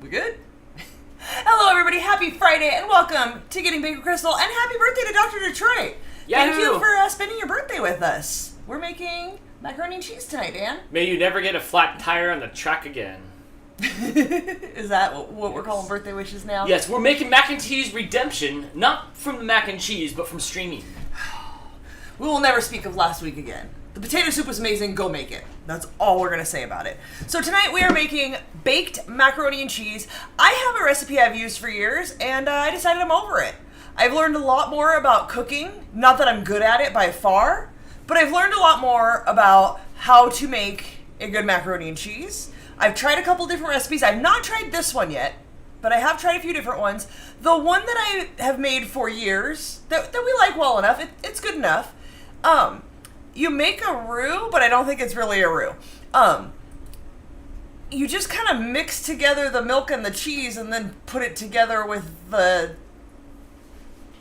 We good? Hello, everybody. Happy Friday, and welcome to Getting Big with Crystal, and happy birthday to Dr. Detroit. Yahoo! Thank you for spending your birthday with us. We're making macaroni and cheese tonight, Dan. May you never get a flat tire on the track again. Is that what we're calling birthday wishes now? Yes, we're making mac and cheese redemption, not from the mac and cheese, but from streaming. We will never speak of last week again. The potato soup was amazing. Go make it. That's all we're going to say about it. So tonight we are making baked macaroni and cheese. I have a recipe I've used for years, and I decided I'm over it. I've learned a lot more about cooking. Not that I'm good at it by far, but I've learned a lot more about how to make a good macaroni and cheese. I've tried a couple different recipes. I've not tried this one yet, but I have tried a few different ones. The one that I have made for years, that we like well enough, it's good enough. You make a roux, but I don't think it's really a roux. You just kind of mix together the milk and the cheese and then put it together with the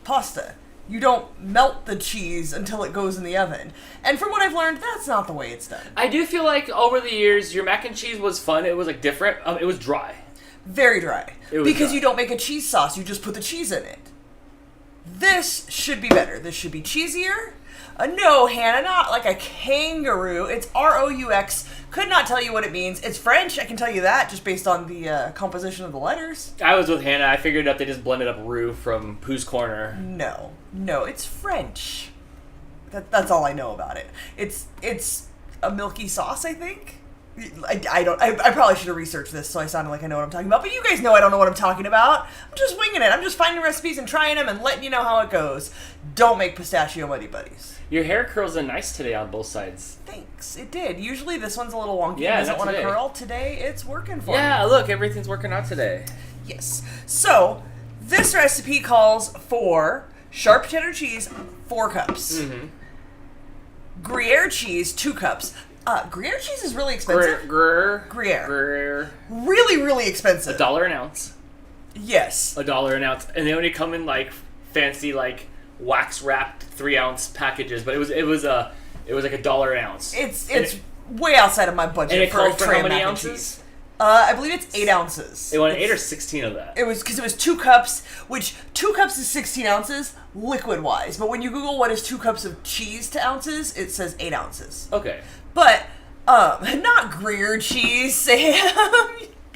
pasta. You don't melt the cheese until it goes in the oven. And from what I've learned, that's not the way it's done. I do feel like over the years, your mac and cheese was fun. It was like different. It was dry. Very dry. Because you don't make a cheese sauce, you just put the cheese in it. This should be better. This should be cheesier. No, Hannah, not like a kangaroo. It's R-O-U-X. Could not tell you what it means. It's French, I can tell you that, just based on the composition of the letters. I was with Hannah. I figured out they just blended up Roux from Pooh's Corner. No, it's French. That's all I know about it. It's a milky sauce, I think. I probably should have researched this so I sounded like I know what I'm talking about, but you guys know I don't know what I'm talking about. I'm just winging it. I'm just finding recipes and trying them and letting you know how it goes. Don't make pistachio muddy buddies. Your hair curls in nice today on both sides. Thanks. It did. Usually this one's a little wonky. Yeah, doesn't want to today. curl. Today it's working for me. Yeah, look, everything's working out today. Yes. So this recipe calls for sharp cheddar cheese, 4 cups. Mm-hmm. Gruyere cheese, 2 cups. Gruyere cheese is really expensive. Gruyere. Really, really expensive. $1 an ounce. Yes. $1 an ounce. And they only come in like fancy like wax wrapped 3-ounce packages, but it was like $1 an ounce. It's way outside of my budget. And it for called a for tray how of many mac and ounces? cheese. I believe it's 8 ounces. They wanted 8 or 16 of that. It was because it was 2 cups, which 2 cups is 16 ounces liquid wise. But when you Google what is 2 cups of cheese to ounces, it says 8 ounces. Okay. But not Gruyere cheese, Sam.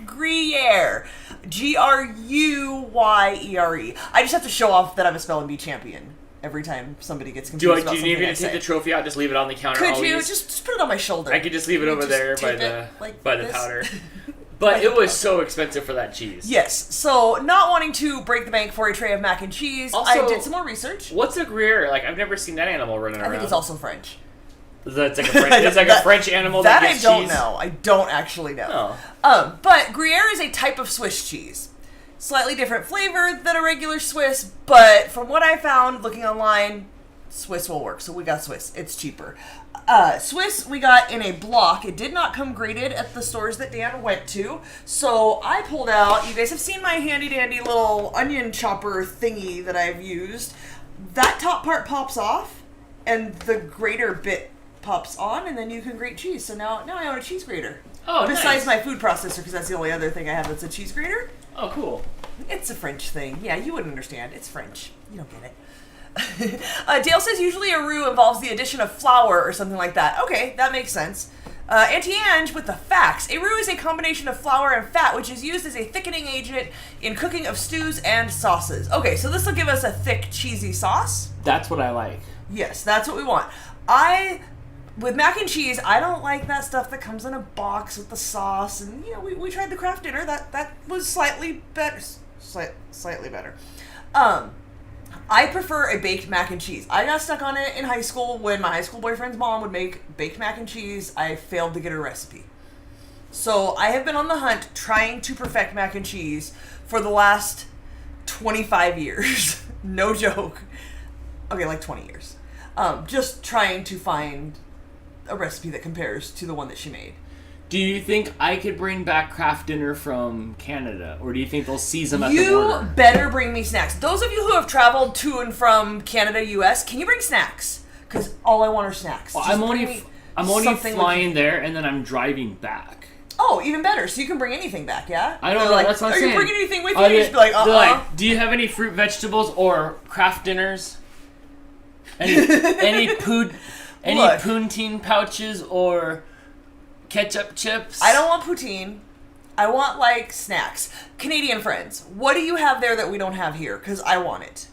Gruyere. G-R-U-Y-E-R-E. I just have to show off that I'm a spelling bee champion every time somebody gets confused about something. Do you need me to take the trophy out? Just leave it on the counter. Could always? you just put it on my shoulder? I could just leave it over there by the this. powder. But it was so expensive for that cheese. Yes. So, not wanting to break the bank for a tray of mac and cheese, Also, I did some more research. What's a Gruyere? Like, I've never seen that animal running around. I think it's also French. It's like a French animal that gets cheese? I don't know. I don't actually know. Oh. But Gruyere is a type of Swiss cheese. Slightly different flavor than a regular Swiss, but from what I found looking online, Swiss will work. So we got Swiss. It's cheaper. Swiss we got in a block. It did not come grated at the stores that Dan went to. So I pulled out, you guys have seen my handy dandy little onion chopper thingy that I've used. That top part pops off and the grater bit pops on, and then you can grate cheese. So now I own a cheese grater. Oh, Besides nice. my food processor, because that's the only other thing I have that's a cheese grater. Oh, cool. It's a French thing. Yeah, you wouldn't understand. It's French. You don't get it. Dale says usually a roux involves the addition of flour or something like that. Okay, that makes sense. Auntie Ange with the facts. A roux is a combination of flour and fat, which is used as a thickening agent in cooking of stews and sauces. Okay, so this will give us a thick, cheesy sauce. That's what I like. Yes, that's what we want. With mac and cheese, I don't like that stuff that comes in a box with the sauce. And, we tried the Kraft dinner. That was slightly better. Slightly better. I prefer a baked mac and cheese. I got stuck on it in high school when my high school boyfriend's mom would make baked mac and cheese. I failed to get her recipe. So I have been on the hunt trying to perfect mac and cheese for the last 25 years. No joke. Okay, like 20 years. Just trying to find a recipe that compares to the one that she made. Do you think I could bring back Kraft dinner from Canada, or do you think they'll seize them at the border? You better bring me snacks. Those of you who have traveled to and from Canada, U.S., can you bring snacks? Because all I want are snacks. Well, I'm only flying there, and then I'm driving back. Oh, even better. So you can bring anything back, yeah? I don't know. Like, that's what I'm are saying. you bringing anything with you? You just be like, They're like, do you have any fruit, vegetables, or craft dinners? Any poutine pouches or ketchup chips? I don't want poutine. I want, like, snacks. Canadian friends, what do you have there that we don't have here? Because I want it.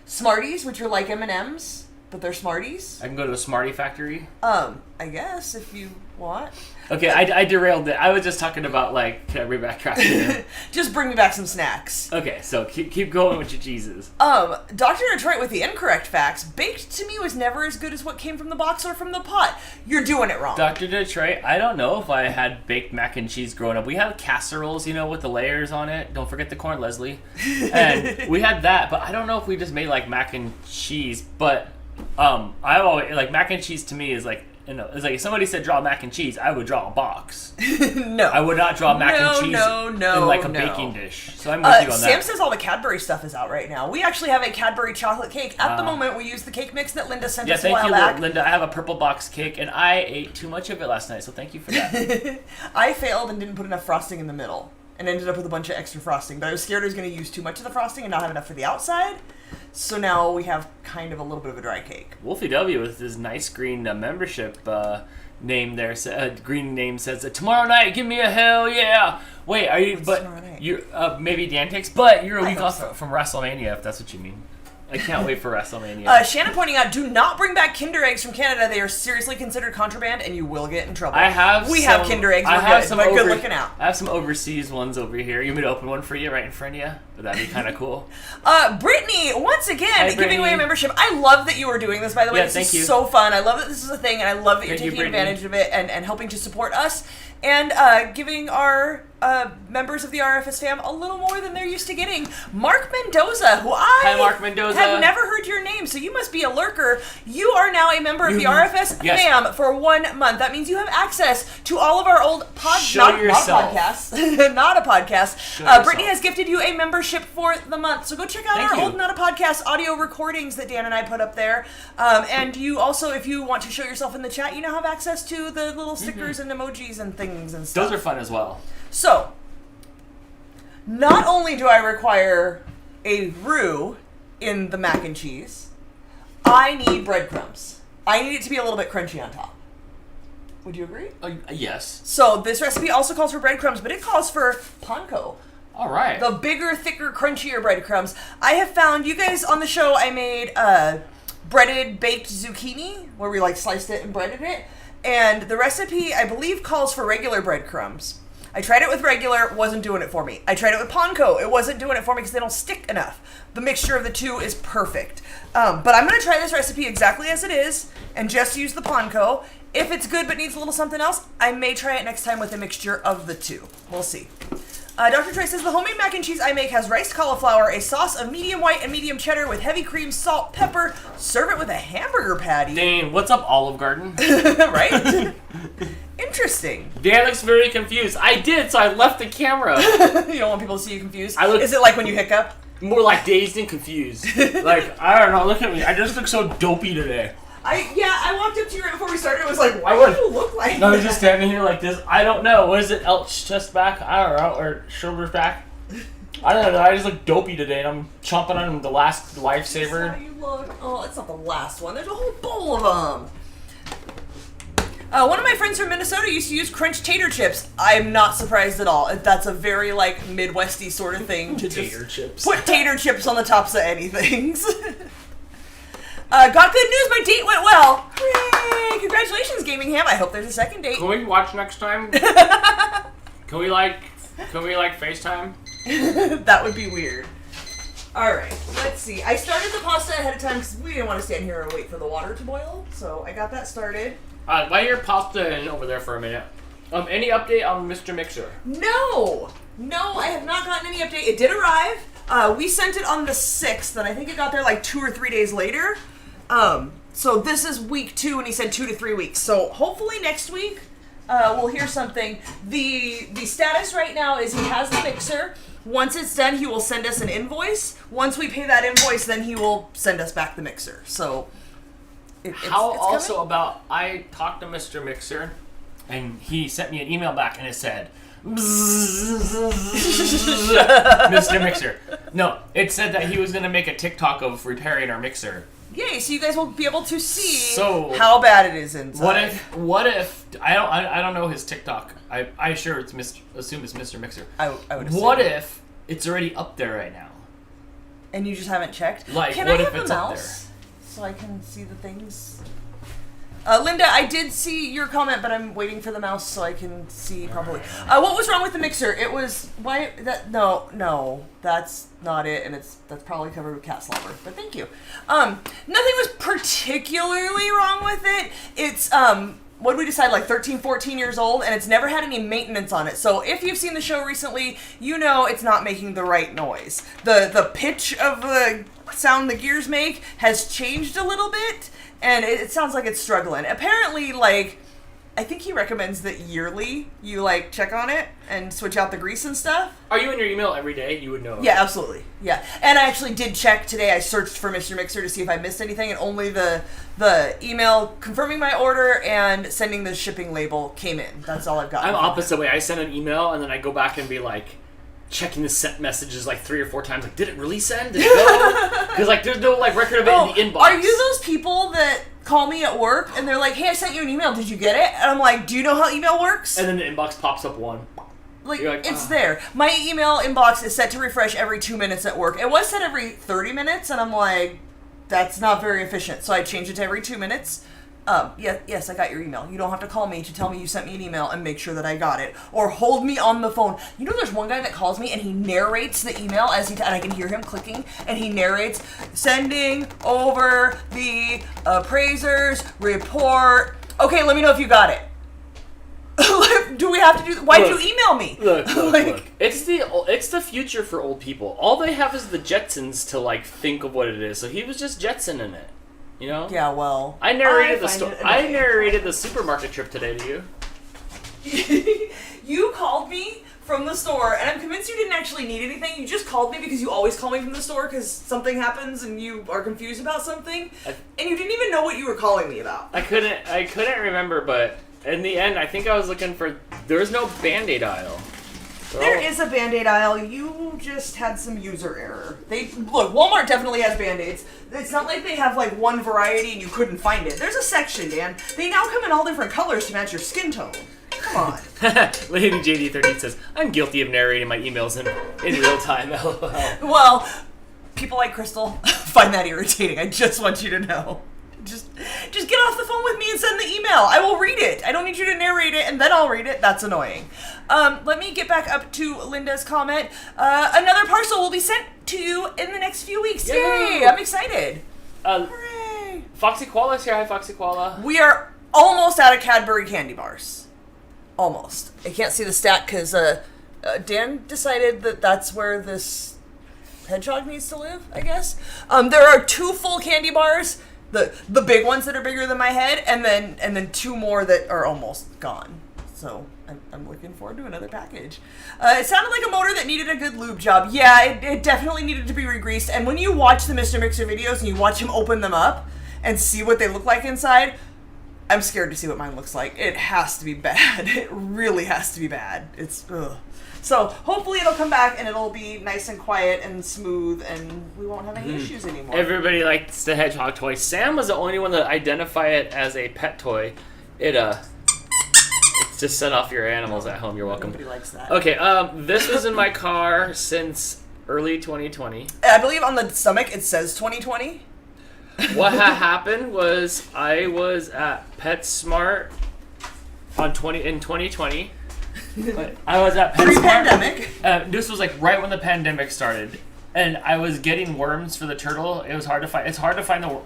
Smarties, which are like M&Ms, but they're Smarties. I can go to the Smartie factory. I guess, if you want. Okay, I derailed it. I was just talking about, like, can I bring back craft dinner? Just bring me back some snacks. Okay, so keep going with your cheeses. Dr. Detroit with the incorrect facts. Baked to me was never as good as what came from the box or from the pot. You're doing it wrong. Dr. Detroit, I don't know if I had baked mac and cheese growing up. We had casseroles, with the layers on it. Don't forget the corn, Leslie. And we had that, but I don't know if we just made, like, mac and cheese. But I always, like, mac and cheese to me is like, it's like if somebody said draw mac and cheese, I would draw a box. No. I would not draw mac and cheese in like a baking dish. So I'm with you on that. Sam says all the Cadbury stuff is out right now. We actually have a Cadbury chocolate cake. At the moment, we use the cake mix that Linda sent us a while back. Thank you, Linda. I have a purple box cake, and I ate too much of it last night, so thank you for that. I failed and didn't put enough frosting in the middle, and ended up with a bunch of extra frosting. But I was scared I was going to use too much of the frosting and not have enough for the outside. So now we have kind of a little bit of a dry cake. Wolfie W with his nice green membership name there. Green name says, tomorrow night, give me a hell yeah. Wait, are you? What's but you maybe Dan takes. But you're a week off so. from WrestleMania, if that's what you mean. I can't wait for WrestleMania. Shannon pointing out, do not bring back Kinder Eggs from Canada. They are seriously considered contraband, and you will get in trouble. We have Kinder Eggs. But good looking out. I have some overseas ones over here. You want me to open one for you right in front of you? Would that be kind of cool? Brittany, once again, giving away a membership. I love that you are doing this, by the way. This is so fun. I love that this is a thing, and I love that you're taking advantage of it and helping to support us and giving our members of the RFS fam a little more than they're used to getting. Mark Mendoza, who Hi, Mark Mendoza. have never heard your name, so you must be a lurker. You are now a member of the RFS fam for 1 month. That means you have access to all of our old podcasts. Not a podcast. Not a podcast. Brittany has gifted you a membership for the month, so go check out our old Not a Podcast audio recordings that Dan and I put up there. And you also, if you want to show yourself in the chat, you now have access to the little stickers and emojis and things and stuff. Those are fun as well. So, not only do I require a roux in the mac and cheese, I need breadcrumbs. I need it to be a little bit crunchy on top. Would you agree? Yes. So, this recipe also calls for breadcrumbs, but it calls for panko. All right. The bigger, thicker, crunchier breadcrumbs. I have found, you guys on the show, I made breaded baked zucchini, where we sliced it and breaded it. And the recipe, I believe, calls for regular breadcrumbs. I tried it with regular, wasn't doing it for me. I tried it with panko, it wasn't doing it for me because they don't stick enough. The mixture of the two is perfect. But I'm going to try this recipe exactly as it is and just use the panko. If it's good but needs a little something else, I may try it next time with a mixture of the two. We'll see. Dr. Troy says, the homemade mac and cheese I make has riced cauliflower, a sauce of medium white and medium cheddar with heavy cream, salt, pepper. Serve it with a hamburger patty. Dane, what's up, Olive Garden? Right? Interesting. Dan looks very confused. I did, so I left the camera. You don't want people to see you confused? Is it like when you hiccup? More like dazed and confused. I don't know, look at me. I just look so dopey today. I walked up to you right before we started. I was like, why do you look like that? I was just standing here like this. I don't know. What is it? Chest back? I don't know. Or shoulders back? I don't know. I just look dopey today, and I'm chomping on the last lifesaver. That's how you look. Oh, it's not the last one. There's a whole bowl of them. One of my friends from Minnesota used to use crunch tater chips. I'm not surprised at all. That's a very Midwesty sort of thing to just put tater chips on the tops of anything. Got good news, my date went well. Hooray! Congratulations, Gaming Ham. I hope there's a second date. Can we watch next time? Can we FaceTime? That would be weird. Alright, let's see. I started the pasta ahead of time because we didn't want to stand here and wait for the water to boil, so I got that started. Lay your pasta in over there for a minute. Any update on Mr. Mixer? No, I have not gotten any update. It did arrive. We sent it on the 6th, and I think it got there 2 or 3 days later. So this is week 2, and he said 2 to 3 weeks. So hopefully next week we'll hear something. The status right now is he has the mixer. Once it's done, he will send us an invoice. Once we pay that invoice, then he will send us back the mixer. So it's also coming. About I talked to Mr. Mixer. And he sent me an email back, and it said, Mr. Mixer. No, it said that he was going to make a TikTok of repairing our mixer. Yay! So you guys will be able to see So, how bad it is inside. What if I don't know his TikTok. I sure assume it's Mr. Mixer. I would assume. What if it's already up there right now? And you just haven't checked? Like, can what I if have it's the up mouse so I can see the things? Linda, I did see your comment, but I'm waiting for the mouse so I can see properly. What was wrong with the mixer? It was no, that's not it, and that's probably covered with cat slobber. But thank you. Nothing was particularly wrong with it. It's what did we decide, like 13, 14 years old, and it's never had any maintenance on it. So if you've seen the show recently, you know it's not making the right noise. The pitch of the sound the gears make has changed a little bit, and it sounds like it's struggling. Apparently, like, I think he recommends that yearly you, like, check on it and switch out the grease and stuff. Are you in your email every day? You would know. Yeah, absolutely. Yeah. And I actually did check today. I searched for Mr. Mixer to see if I missed anything, and only the email confirming my order and sending the shipping label came in. That's all I've got. I'm opposite way. I send an email, and then I go back and be like, checking the sent messages like 3 or 4 times. Like, did it really send? Did it go? Because, like, there's no, like, record of it in the inbox. Are you those people that call me at work and they're like, hey, I sent you an email. Did you get it? And I'm like, do you know how email works? And then the inbox pops up one. Like it's there. My email inbox is set to refresh every 2 minutes at work. It was set every 30 minutes, and I'm like, that's not very efficient. So I changed it to every 2 minutes. Yes, I got your email. You don't have to call me to tell me you sent me an email and make sure that I got it. Or hold me on the phone. You know, there's one guy that calls me and he narrates the email and I can hear him clicking, and he narrates, sending over the appraiser's report. Okay, let me know if you got it. Do we have to do? Why'd you email me? Look. It's the future for old people. All they have is the Jetsons to, like, think of what it is. So he was just Jetsoning it. You know? Yeah, well, I narrated the supermarket trip today to you. You called me from the store, and I'm convinced you didn't actually need anything. You just called me because you always call me from the store because something happens and you are confused about something, and you didn't even know what you were calling me about. I couldn't remember, but in the end, I think I was looking for. There was no Band-Aid aisle. There is a Band-Aid aisle. You just had some user error. Look, Walmart definitely has Band-Aids. It's not like they have, like, one variety and you couldn't find it. There's a section, Dan. They now come in all different colors to match your skin tone. Come on. Lady JD13 says, I'm guilty of narrating my emails in real time, LOL. Well, people like Crystal find that irritating. I just want you to know. Just get off the phone with me and send the email. I will read it. I don't need you to narrate it, and then I'll read it. That's annoying. Let me get back up to Linda's comment. Another parcel will be sent to you in the next few weeks. Yay! I'm excited. Hooray! Foxy Koala's here. Hi, Foxy Koala. We are almost out of Cadbury candy bars. Almost. I can't see the stack because Dan decided that that's where this hedgehog needs to live, I guess. There are 2 full candy bars. The big ones that are bigger than my head, and then 2 more that are almost gone. So I'm looking forward to another package. It sounded like a motor that needed a good lube job. Yeah, it definitely needed to be regreased. And when you watch the Mr. Mixer videos and you watch him open them up and see what they look like inside, I'm scared to see what mine looks like. It has to be bad. It really has to be bad. It's ugh. So hopefully it'll come back and it'll be nice and quiet and smooth, and we won't have any issues anymore. Everybody likes the Hedgehog toy. Sam was the only one to identify it as a pet toy. It's just set off your animals at home. You're welcome. Nobody likes that. Okay, this was in my car since early 2020. I believe on the stomach it says 2020. What happened was I was at PetSmart in 2020. I was at PetSmart. Pre-pandemic. This was like right when the pandemic started, and I was getting worms for the turtle. It was hard to find. It's hard to find the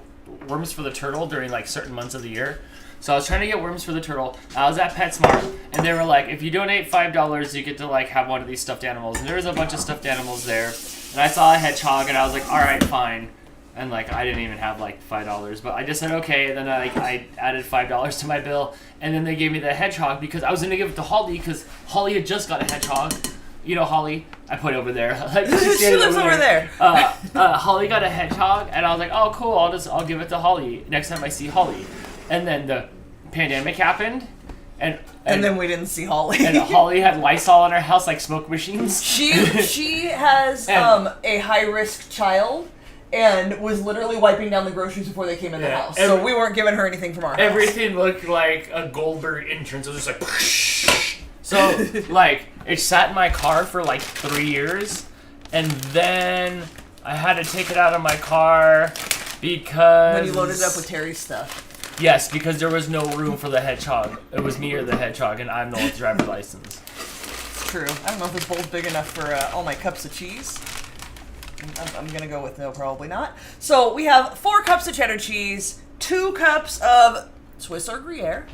worms for the turtle during like certain months of the year. So I was trying to get worms for the turtle. I was at PetSmart, and they were like, if you donate $5, you get to like have one of these stuffed animals. And there was a bunch of stuffed animals there, and I saw a hedgehog, and I was like, all right, fine. And like I didn't even have like $5, but I just said okay. And then I added $5 to my bill, and then they gave me the hedgehog because I was gonna give it to Holly because Holly had just got a hedgehog. You know Holly, I put over there. Like, she lives over there. Holly got a hedgehog, and I was like, oh cool, I'll give it to Holly next time I see Holly. And then the pandemic happened, And then we didn't see Holly. And Holly had Lysol in her house, like smoke machines. She has a high-risk child and was literally wiping down the groceries before they came in the house. So we weren't giving her anything from our house. Everything looked like a Goldberg entrance. It was just like... So, like, it sat in my car for like 3 years. And then I had to take it out of my car because... When you loaded it up with Terry's stuff. Yes, because there was no room for the Hedgehog. It was me or the Hedgehog, and I'm the one with the driver's license. It's true. I don't know if this bowl's big enough for all my cups of cheese. I'm going to go with no, probably not. So we have 4 cups of cheddar cheese, 2 cups of Swiss or Gruyere.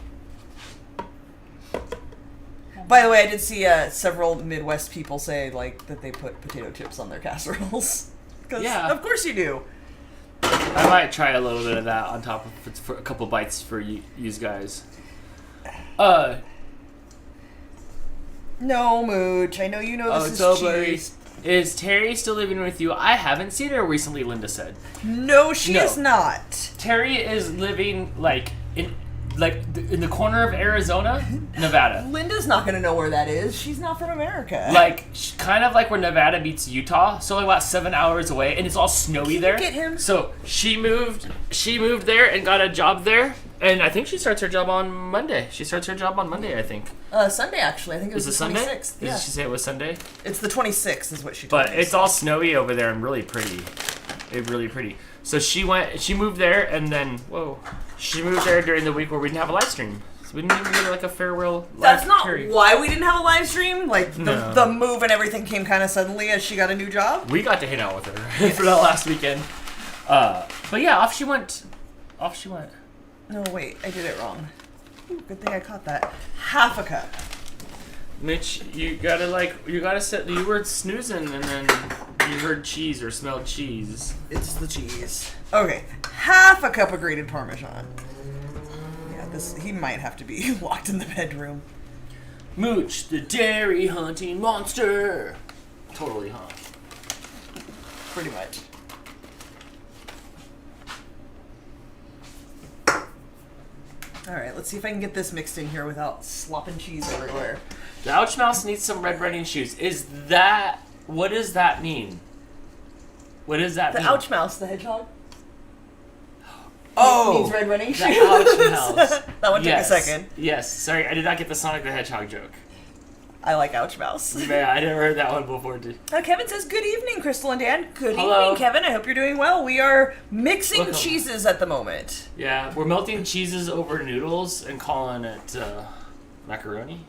By the way, I did see several Midwest people say like that they put potato chips on their casseroles. Yeah. Of course you do. I might try a little bit of that on top of for a couple bites for you guys. No, Mooch. I know you know this is cheese. Is Terry still living with you? I haven't seen her recently, Linda said. No, she is not. Terry is living in the corner of Arizona, Nevada. Linda's not going to know where that is. She's not from America. Kind of like where Nevada meets Utah, so about 7 hours away, and it's all snowy there. Get him. So she moved there and got a job there, and I think she starts her job on Monday. She starts her job on Monday, I think. Sunday, actually. I think it was the 26th. Yeah. Did she say it was Sunday? It's the 26th is what she told me. But it's all snowy over there and really pretty. Really pretty. So she moved there, and then, she moved there during the week where we didn't have a live stream. So we didn't even get like a farewell live That's not Terry. why we didn't have a live stream. Like, the move and everything came kind of suddenly as she got a new job. We got to hang out with her for that last weekend. But yeah, off she went. No, wait, I did it wrong. Ooh, good thing I caught that. Half a cup. Mitch, you gotta set. You were snoozing and then you heard cheese or smelled cheese. It's the cheese. Okay, half a cup of grated Parmesan. Yeah, he might have to be locked in the bedroom. Mooch, the dairy hunting monster. Totally, huh? Pretty much. Alright, let's see if I can get this mixed in here without slopping cheese everywhere. The Ouch Mouse needs some red running shoes. What does that mean? What does that mean? The Ouch Mouse, the hedgehog? Oh! Means red running shoes. The Ouch Mouse. That one took a second. Yes, sorry, I did not get the Sonic the Hedgehog joke. I like Ouch Mouse. Yeah, I never heard that one before. Kevin says, good evening, Crystal and Dan. Good Hello. evening, Kevin. I hope you're doing well. We are mixing cheeses at the moment. Yeah, we're melting cheeses over noodles and calling it macaroni.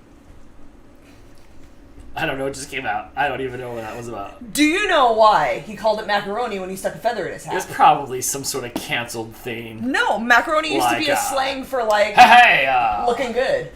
I don't know, it just came out. I don't even know what that was about. Do you know why he called it macaroni when he stuck a feather in his hat? It's probably some sort of canceled thing. No, macaroni used to be a slang for looking good.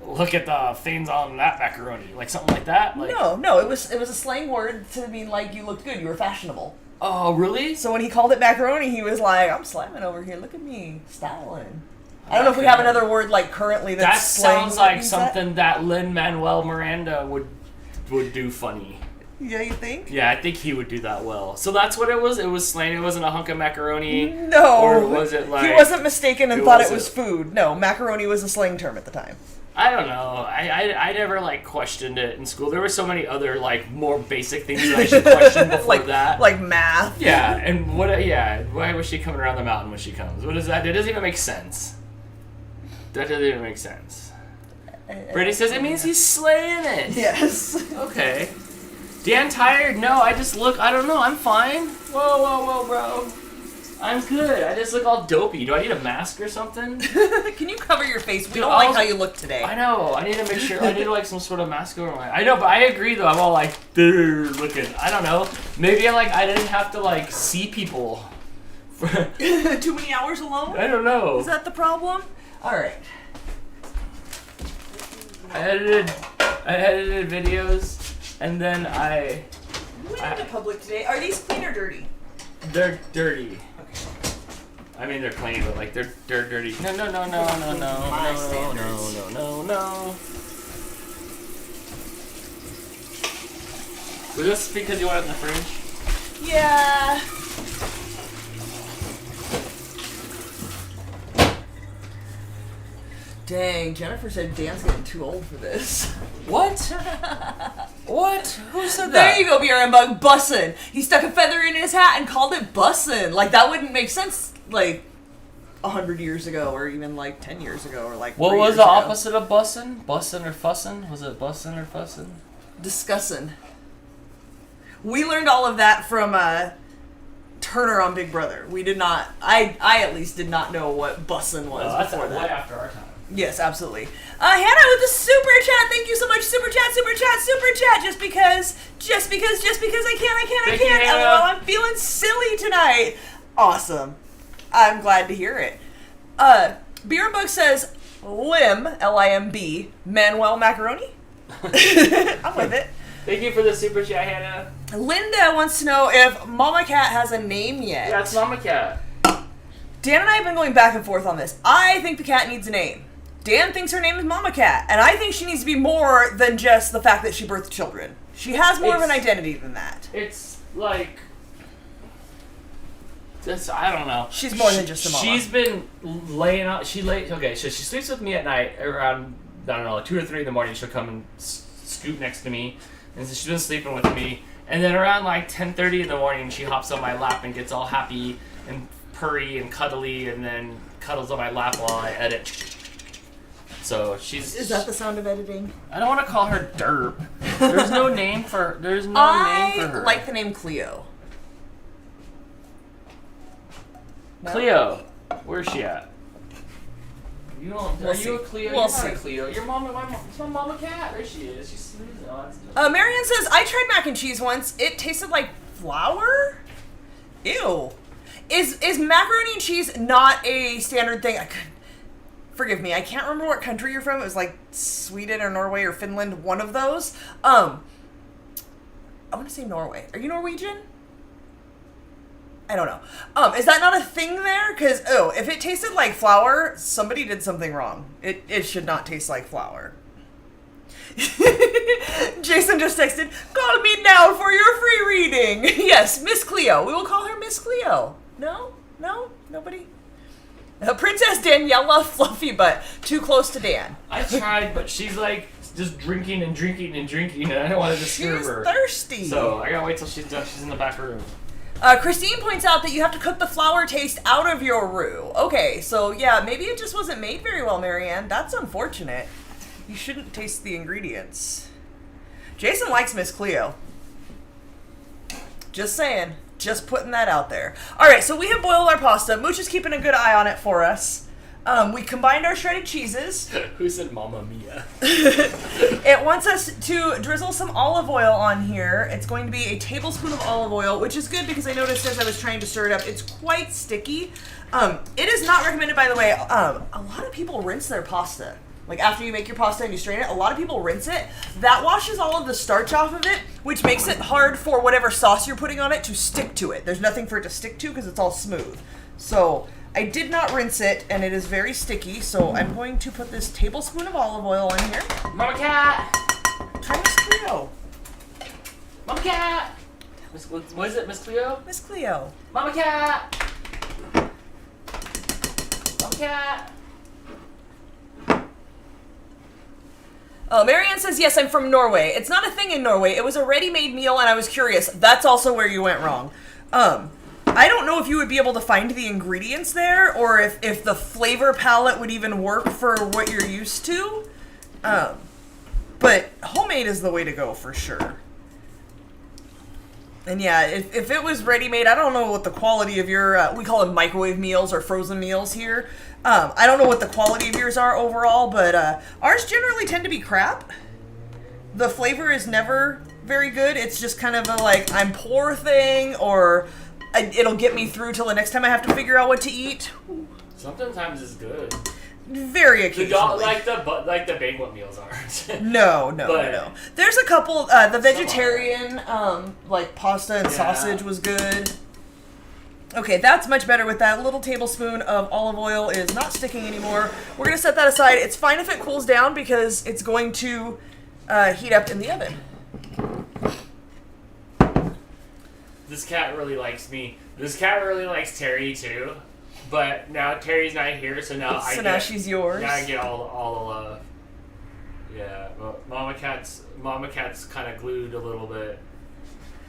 Look at the things on that macaroni, like something like that. No, it was a slang word to mean like you looked good, you were fashionable. Oh, really? So when he called it macaroni, he was like, "I'm slamming over here. Look at me, styling." I don't know if we have another word like currently that's that slang. Sounds like something that Lin-Manuel Miranda would do funny. Yeah, you think? Yeah, I think he would do that well. So that's what it was? It was slang? It wasn't a hunk of macaroni? No. Or was it like... He wasn't mistaken and thought it was food. No, macaroni was a slang term at the time. I don't know. I never, questioned it in school. There were so many other, more basic things that I should question before that. Like math. Yeah, and why was she coming around the mountain when she comes? What is that? It doesn't even make sense. That doesn't even make sense. Brittany says it means he's slaying it. Yes. Okay. Dan tired? No, I don't know, I'm fine. Whoa, bro. I'm good. I just look all dopey. Do I need a mask or something? Can you cover your face? We don't like how you look today. I know. I need to make sure. I need some sort of mask over my... I know, but I agree though. I'm all looking. I don't know. Maybe I didn't have to see people. Too many hours alone? I don't know. Is that the problem? All right. I edited videos, and then I went into public today. Are these clean or dirty? They're dirty. Okay. I mean, they're clean, but they're dirty. No. Was this because you want it in the fridge? Yeah. Dang, Jennifer said Dan's getting too old for this. What? What? Who said that? There you go, BRM Bug. Bussin'. He stuck a feather in his hat and called it bussin'. Like, that wouldn't make sense, like, 100 years ago or even, like, 10 years ago or, like, What 3 was years the ago. opposite of bussin'? Bussin' or fussin'? Was it bussin' or fussin'? Discussin'. We learned all of that from, Turner on Big Brother. We did not, I at least did not know what bussin' was before that. Way after our time. Yes, absolutely. Hannah with the super chat. Thank you so much. Super chat, super chat, super chat. Just because I can. Thank you, Hannah. LOL, I'm feeling silly tonight. Awesome. I'm glad to hear it. Beer Bug says, Limb, L-I-M-B, Manuel Macaroni. I'm with it. Thank you for the super chat, Hannah. Linda wants to know if Mama Cat has a name yet. Yeah, it's Mama Cat. Dan and I have been going back and forth on this. I think the cat needs a name. Dan thinks her name is Mama Cat, and I think she needs to be more than just the fact that she birthed children. She has more of an identity than that. It's like... I don't know. She's more than just a mama. She's been laying out... Okay, so she sleeps with me at night around, I don't know, 2 or 3 in the morning. She'll come and scoot next to me. And so she's been sleeping with me. And then around like 10:30 in the morning, she hops on my lap and gets all happy and purry and cuddly, and then cuddles on my lap while I edit. So she's... Is that the sound of editing? I don't want to call her Derp. There's no name for... There's no name for her. I like the name Cleo. No? Cleo. Where's she at? You don't... We'll Are see. you a Cleo? We'll You're see. not a Cleo. Your mom... It's my Mama Cat. There she is. She's sneezing. Oh, that's good. Marianne says, I tried mac and cheese once. It tasted like flour? Ew. Is macaroni and cheese not a standard thing? Forgive me, I can't remember what country you're from. It was like Sweden or Norway or Finland, one of those. I want to say Norway. Are you Norwegian? I don't know. Is that not a thing there? Because, if it tasted like flour, somebody did something wrong. It should not taste like flour. Jason just texted, call me now for your free reading. Yes, Miss Cleo. We will call her Miss Cleo. No? Nobody? Princess Daniela Fluffy Butt. Too close to Dan. I tried, but she's like just drinking and I don't want to disturb her. She's thirsty. So I gotta wait till she's done. She's in the back room. Christine points out that you have to cook the flour taste out of your roux. Okay, so yeah, maybe it just wasn't made very well, Marianne. That's unfortunate. You shouldn't taste the ingredients. Jason likes Miss Cleo. Just saying. Just putting that out there. Alright, so we have boiled our pasta. Mooch is keeping a good eye on it for us. We combined our shredded cheeses. Who said Mamma Mia? It wants us to drizzle some olive oil on here. It's going to be a tablespoon of olive oil, which is good because I noticed as I was trying to stir it up, it's quite sticky. It is not recommended, by the way. A lot of people rinse their pasta. Like, after you make your pasta and you strain it, a lot of people rinse it. That washes all of the starch off of it, which makes it hard for whatever sauce you're putting on it to stick to it. There's nothing for it to stick to because it's all smooth. So, I did not rinse it, and it is very sticky, so I'm going to put this tablespoon of olive oil in here. Mama Cat! Try Miss Cleo. Mama Cat! What is it, Miss Cleo? Miss Cleo. Mama Cat! Mama Cat! Oh, Marianne says, yes, I'm from Norway. It's not a thing in Norway. It was a ready-made meal, and I was curious. That's also where you went wrong. I don't know if you would be able to find the ingredients there, or if the flavor palette would even work for what you're used to. But homemade is the way to go, for sure. And yeah, if it was ready-made, I don't know what the quality of your, we call them microwave meals or frozen meals here. I don't know what the quality of yours are overall, but ours generally tend to be crap. The flavor is never very good. It's just kind of a like, I'm poor thing, or it'll get me through till the next time I have to figure out what to eat. Sometimes it's good. Very occasionally. Like the banquet meals aren't. No. There's a couple, the vegetarian, like pasta and sausage was good. Okay, that's much better with that. Little tablespoon of olive oil is not sticking anymore. We're going to set that aside. It's fine if it cools down because it's going to heat up in the oven. This cat really likes me. This cat really likes Terry, too. But now Terry's not here, so now now she's yours. Now I get all the love. Yeah, well, Mama Cat's kind of glued a little bit.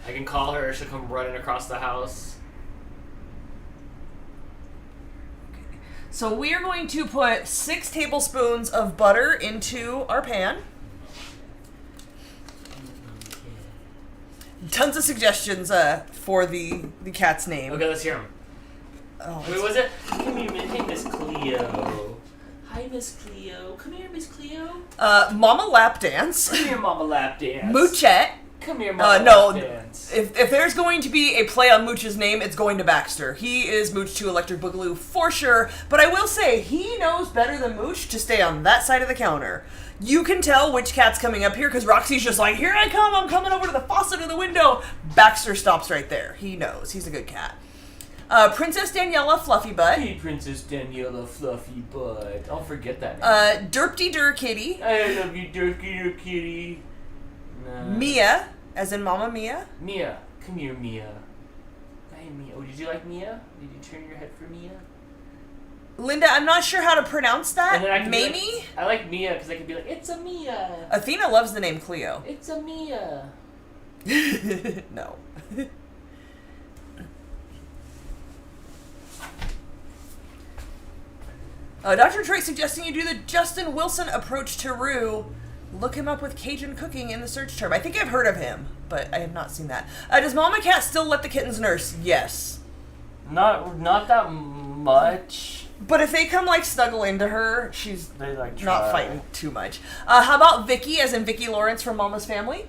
I can call her; she'll come running across the house. Okay. So we are going to put 6 tablespoons of butter into our pan. Tons of suggestions for the cat's name. Okay, let's hear them. Oh, wait, was it? Come here, hey, Miss Cleo. Hi, Miss Cleo. Come here, Miss Cleo. Mama Lap Dance. Come here, Mama Lap Dance. Moochette. Come here, Mama Lap Dance. If there's going to be a play on Mooch's name, it's going to Baxter. He is Mooch 2 Electric Boogaloo for sure, but I will say, he knows better than Mooch to stay on that side of the counter. You can tell which cat's coming up here, because Roxy's just like, here I come, I'm coming over to the faucet of the window. Baxter stops right there. He knows. He's a good cat. Princess Daniela Fluffy Butt. Hey, Princess Daniela Fluffy Butt. Don't forget that name. Derpty Dur Kitty. I love you, Durky Dur Kitty. Mia, as in Mama Mia. Mia. Come here, Mia. Hey, Mia. Oh, did you like Mia? Did you turn your head for Mia? Linda, I'm not sure how to pronounce that. Mamie? I like Mia because I can be like, it's a Mia. Athena loves the name Cleo. It's a Mia. No. Dr. Troy suggesting you do the Justin Wilson approach to Roux. Look him up with Cajun cooking in the search term. I think I've heard of him, but I have not seen that. Does Mama Cat still let the kittens nurse? Yes. Not that much. But if they come like snuggle into her, she's not fighting too much. How about Vicky, as in Vicki Lawrence from Mama's Family?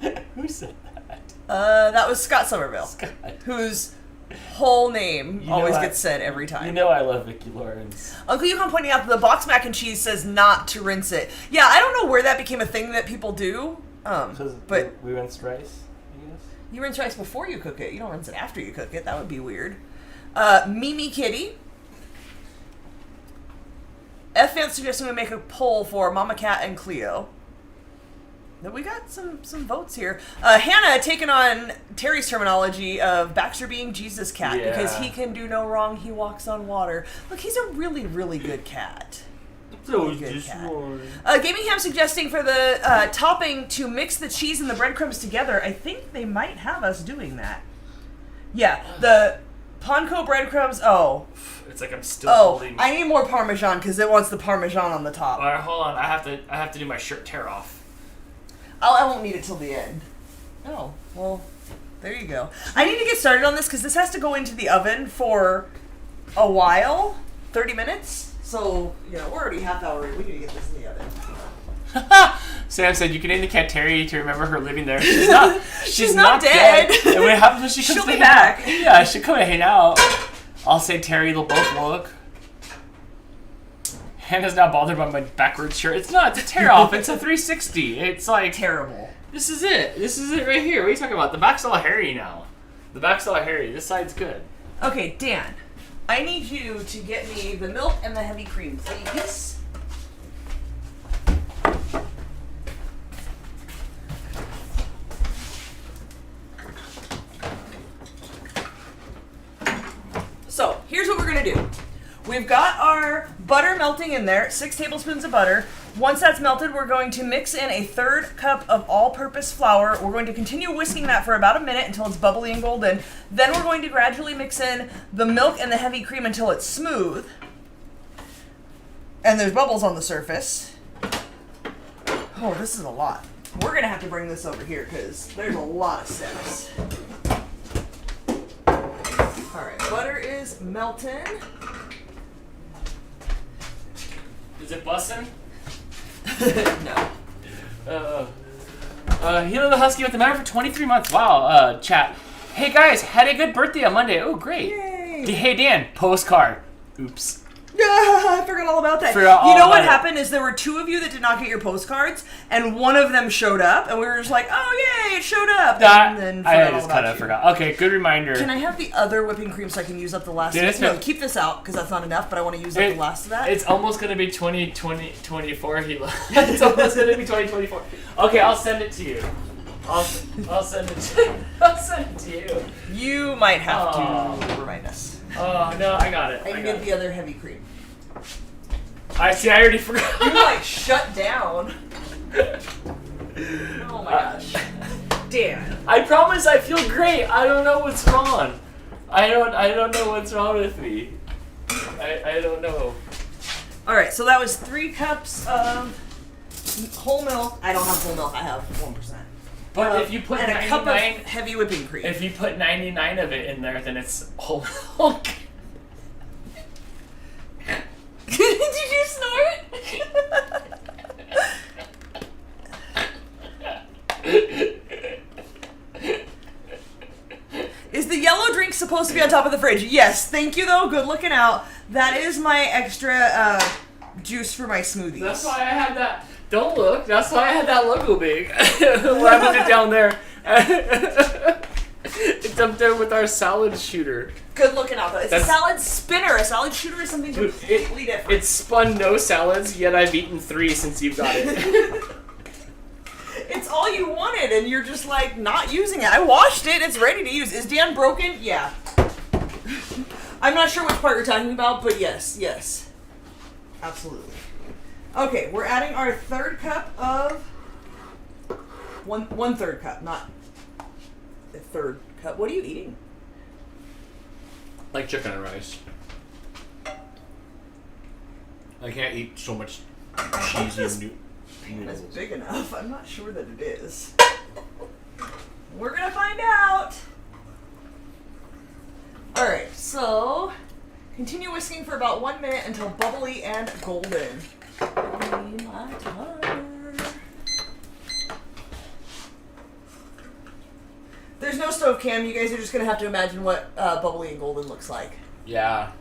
Who said that? That was Scott Somerville. Scott. Whose whole name always gets said every time. You know I love Vicki Lawrence. Uncle Yukon pointing out that the box mac and cheese says not to rinse it. Yeah, I don't know where that became a thing that people do. But we rinsed rice, I guess. You rinse rice before you cook it. You don't rinse it after you cook it. That would be weird. Mimi Kitty. F Vance suggesting we make a poll for Mama Cat and Cleo. We got some votes here. Hannah taking on Terry's terminology of Baxter being Jesus cat because he can do no wrong. He walks on water. Look, he's a really, really good cat. So good cat. Gaming Ham suggesting for the topping to mix the cheese and the breadcrumbs together. I think they might have us doing that. Yeah, the panko breadcrumbs. Oh, it's like I'm still holding. I need more Parmesan because it wants the Parmesan on the top. All right, hold on. I have to do my shirt tear off. I won't need it till the end. Oh, well, there you go. I need to get started on this because this has to go into the oven for a while, 30 minutes. So, we're already half hour in. We need to get this in the oven. Sam said you can indicate Terry to remember her living there. She's not. She's not dead. And what happens when she comes She'll be back. Yeah, she'll come and hang out. I'll say Terry, they'll both look. Hannah's not bothered by my backwards shirt. It's not. It's a tear off. It's a 360. It's like terrible. This is it. This is it right here. What are you talking about? The back's all hairy now. The back's all hairy. This side's good. Okay, Dan. I need you to get me the milk and the heavy cream, please. So, here's what we're going to do. We've got our butter melting in there, 6 tablespoons of butter. Once that's melted, we're going to mix in a 1/3 cup of all-purpose flour. We're going to continue whisking that for about a minute until it's bubbly and golden. Then we're going to gradually mix in the milk and the heavy cream until it's smooth. And there's bubbles on the surface. Oh, this is a lot. We're going to have to bring this over here because there's a lot of steps. All right, butter is melting. Is it bussin'? No. Hilo the Husky with the member for 23 months. Wow, chat. Hey guys, had a good birthday on Monday. Oh, great. Yay. Hey Dan, postcard. Oops. I forgot all about that. You know what happened is there were 2 of you that did not get your postcards, and one of them showed up, and we were just like, oh, yay, it showed up. And then I just kind of forgot. Okay, good reminder. Can I have the other whipping cream so I can use up the last of it? No, keep this out, because that's not enough, but I want to use up the last of that. It's almost going to be 2024, Hilo. It's almost going to be 2024. Okay, I'll send it to you. I'll send it to you. I'll send it to you. You might have to remind us. Oh, no, I got it. I got needed it. the other heavy cream. I see, I already forgot. You like shut down. Oh my gosh. Dan. I promise I feel great. I don't know what's wrong. I don't know what's wrong with me. I don't know. Alright, so that was 3 cups of whole milk. I don't have whole milk, I have 1%. But if you put and 99, a cup of heavy whipping cream. if you put 99 of it in there, then it's whole milk. Did you snort? Is the yellow drink supposed to be on top of the fridge? Yes, thank you though, good looking out. That is my extra juice for my smoothies. That's why I had that. Don't look. That's why I had that logo big. When I put it down there. It's up there with our salad shooter. Good looking out though. It's a salad spinner. A salad shooter is something completely different. It's spun no salads, yet I've eaten 3 since you've got it. It's all you wanted, and you're just like not using it. I washed it. It's ready to use. Is Dan broken? Yeah. I'm not sure which part you're talking about, but yes, yes, absolutely. Okay, we're adding our 3rd cup of one third cup, not the 3rd cup. What are you eating? Like chicken and rice. I can't eat so much cheesy It's noodles. big enough. I'm not sure that it is. We're gonna find out. All right, so continue whisking for about 1 minute until bubbly and golden. My timer. There's no stove cam. You guys are just gonna have to imagine what bubbly and golden looks like. Yeah.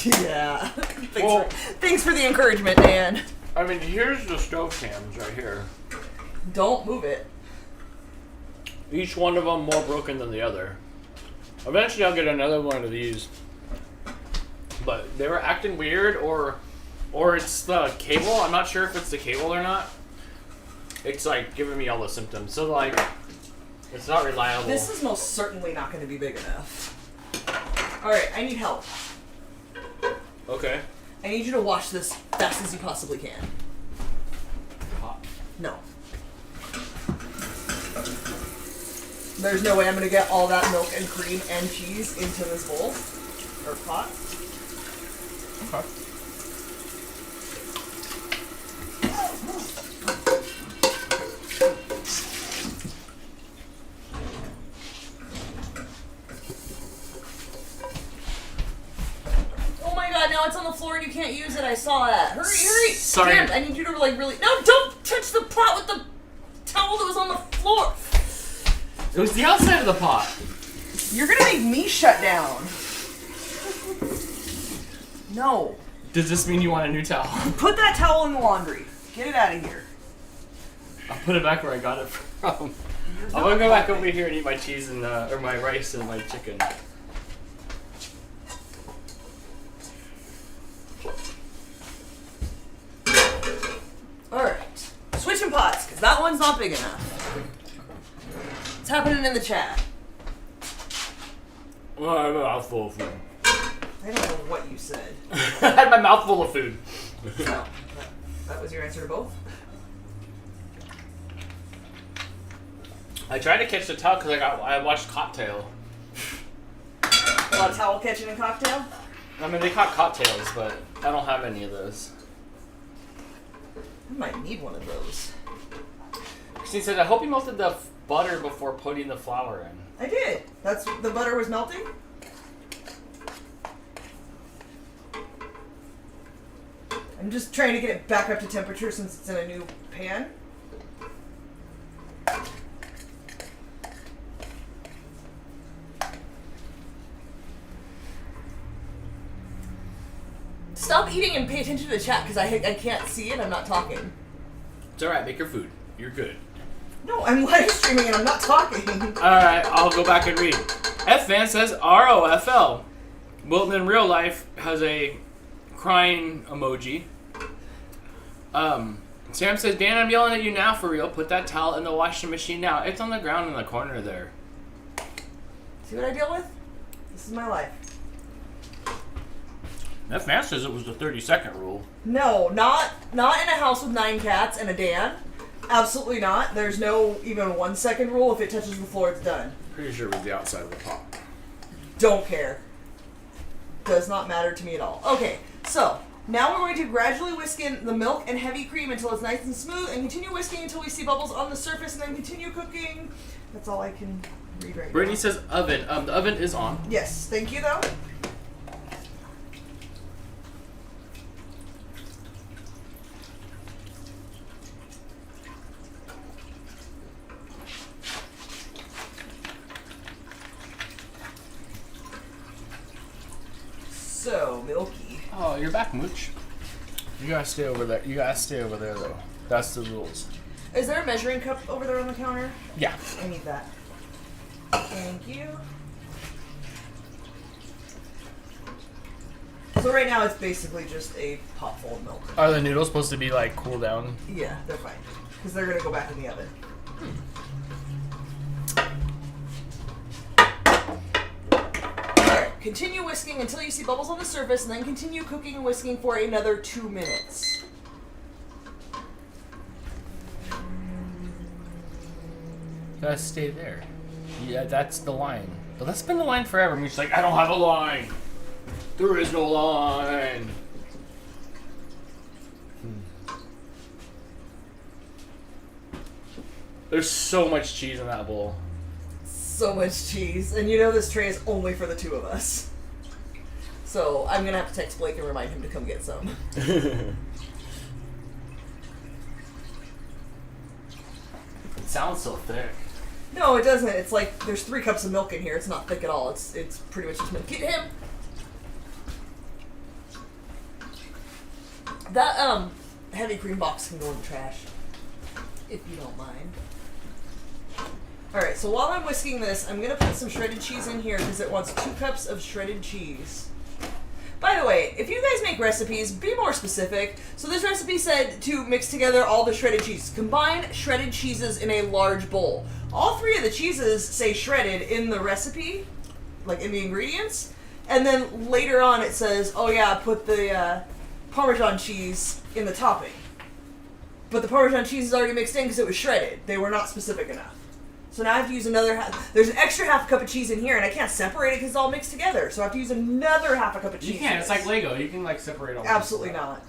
Yeah. Thanks for the encouragement, Dan. I mean, here's the stove cams right here. Don't move it. Each one of them more broken than the other. Eventually I'll get another one of these. But they were acting weird, or it's the cable. I'm not sure if it's the cable or not. It's like giving me all the symptoms. So like, it's not reliable. This is most certainly not going to be big enough. Alright, I need help. Okay. I need you to wash this fast as you possibly can. Hot. No. There's no way I'm going to get all that milk and cream and cheese into this bowl. Or pot. Okay. Oh my god, now it's on the floor and you can't use it. I saw that. Hurry, hurry. Sorry. Damn, I need you to like really... No, don't touch the pot with the towel that was on the floor. It was the outside of the pot. You're going to make me shut down. No. Does this mean you want a new towel? Put that towel in the laundry. Get it out of here. I'll put it back where I got it from. I'm gonna go back over here and eat my cheese and or my rice and my chicken. Alright. Switching pots, because that one's not big enough. What's happening in the chat? Well, I have a mouthful of food. I don't know what you said. I had my mouth full of food. No. That was your answer to both? I tried to catch the towel because I watched Cocktail. A lot of towel catching and cocktail? I mean, they caught cocktails, but I don't have any of those. I might need one of those. Christine said, I hope you melted the butter before putting the flour in. I did. That's the butter was melting? I'm just trying to get it back up to temperature since it's in a new pan. Stop eating and pay attention to the chat because I can't see it. I'm not talking. It's alright, make your food. You're good. No, I'm live streaming and I'm not talking. Alright, I'll go back and read. F-Fan says ROFL. Wilton in real life has a crying emoji. Sam says, Dan, I'm yelling at you now for real. Put that towel in the washing machine now. It's on the ground in the corner there. See what I deal with? This is my life. That fan says it was the 30-second rule. No, not in a house with 9 cats and a Dan. Absolutely not. There's no even 1 second rule. If it touches the floor, it's done. Pretty sure it was the outside of the pot. Don't care. Does not matter to me at all. Okay, so now we're going to gradually whisk in the milk and heavy cream until it's nice and smooth, and continue whisking until we see bubbles on the surface, and then continue cooking. That's all I can read right now. Brittany says oven. The oven is on. Yes, thank you though. So milky. Oh, you're back, Mooch. You gotta stay over there. You gotta stay over there, though. That's the rules. Is there a measuring cup over there on the counter? Yeah. I need that. Thank you. So right now it's basically just a pot full of milk. Are the noodles supposed to be like cool down? Yeah, they're fine. Because they're going to go back in the oven. Alright, continue whisking until you see bubbles on the surface, and then continue cooking and whisking for another 2 minutes. Gotta stay there. Yeah, that's the line. But that's been the line forever. And she's like, I don't have a line. There is no line. There's so much cheese in that bowl. So much cheese. And you know this tray is only for the 2 of us. So I'm going to have to text Blake and remind him to come get some. It sounds so thick. No, it doesn't. It's like there's 3 cups of milk in here. It's not thick at all. It's pretty much just milk. Get him. That heavy cream box can go in the trash, if you don't mind. All right. So while I'm whisking this, I'm gonna put some shredded cheese in here because it wants 2 cups of shredded cheese. By the way, if you guys make recipes, be more specific. So this recipe said to mix together all the shredded cheese. Combine shredded cheeses in a large bowl. All 3 of the cheeses say shredded in the recipe, like in the ingredients. And then later on it says, oh yeah, put the Parmesan cheese in the topping. But the Parmesan cheese is already mixed in because it was shredded. They were not specific enough. So now I have to use another half. There's an extra half cup of cheese in here, and I can't separate it because it's all mixed together. So I have to use another half a cup of cheese. You can. It's like Lego. You can like separate all. Absolutely not.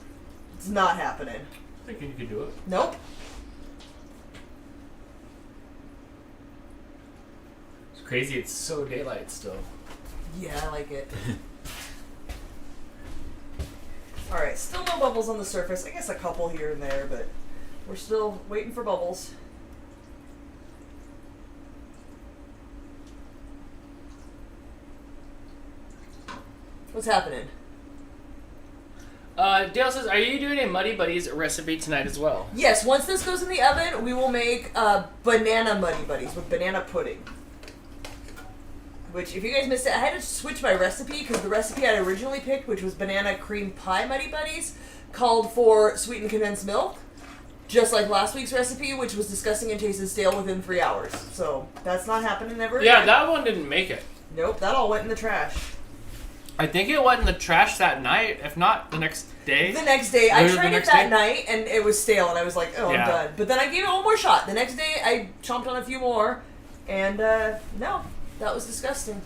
It's not happening. I think you could do it. Nope. It's crazy. It's so daylight still. Yeah, I like it. Alright, still no bubbles on the surface. I guess a couple here and there, but we're still waiting for bubbles. What's happening? Dale says, are you doing a Muddy Buddies recipe tonight as well? Yes, once this goes in the oven, we will make banana Muddy Buddies with banana pudding. Which, if you guys missed it, I had to switch my recipe because the recipe I originally picked, which was banana cream pie Muddy Buddies, called for sweetened condensed milk. Just like last week's recipe, which was disgusting and tasted stale within 3 hours. So, that's not happening ever again. Yeah, that one didn't make it. Nope, that all went in the trash. I think it went in the trash that night, if not the next day. The next day, I Literally tried the it next that day? night, and it was stale, and I was like, oh, Yeah. I'm done. But then I gave it one more shot. The next day, I chomped on a few more, and no, that was disgusting.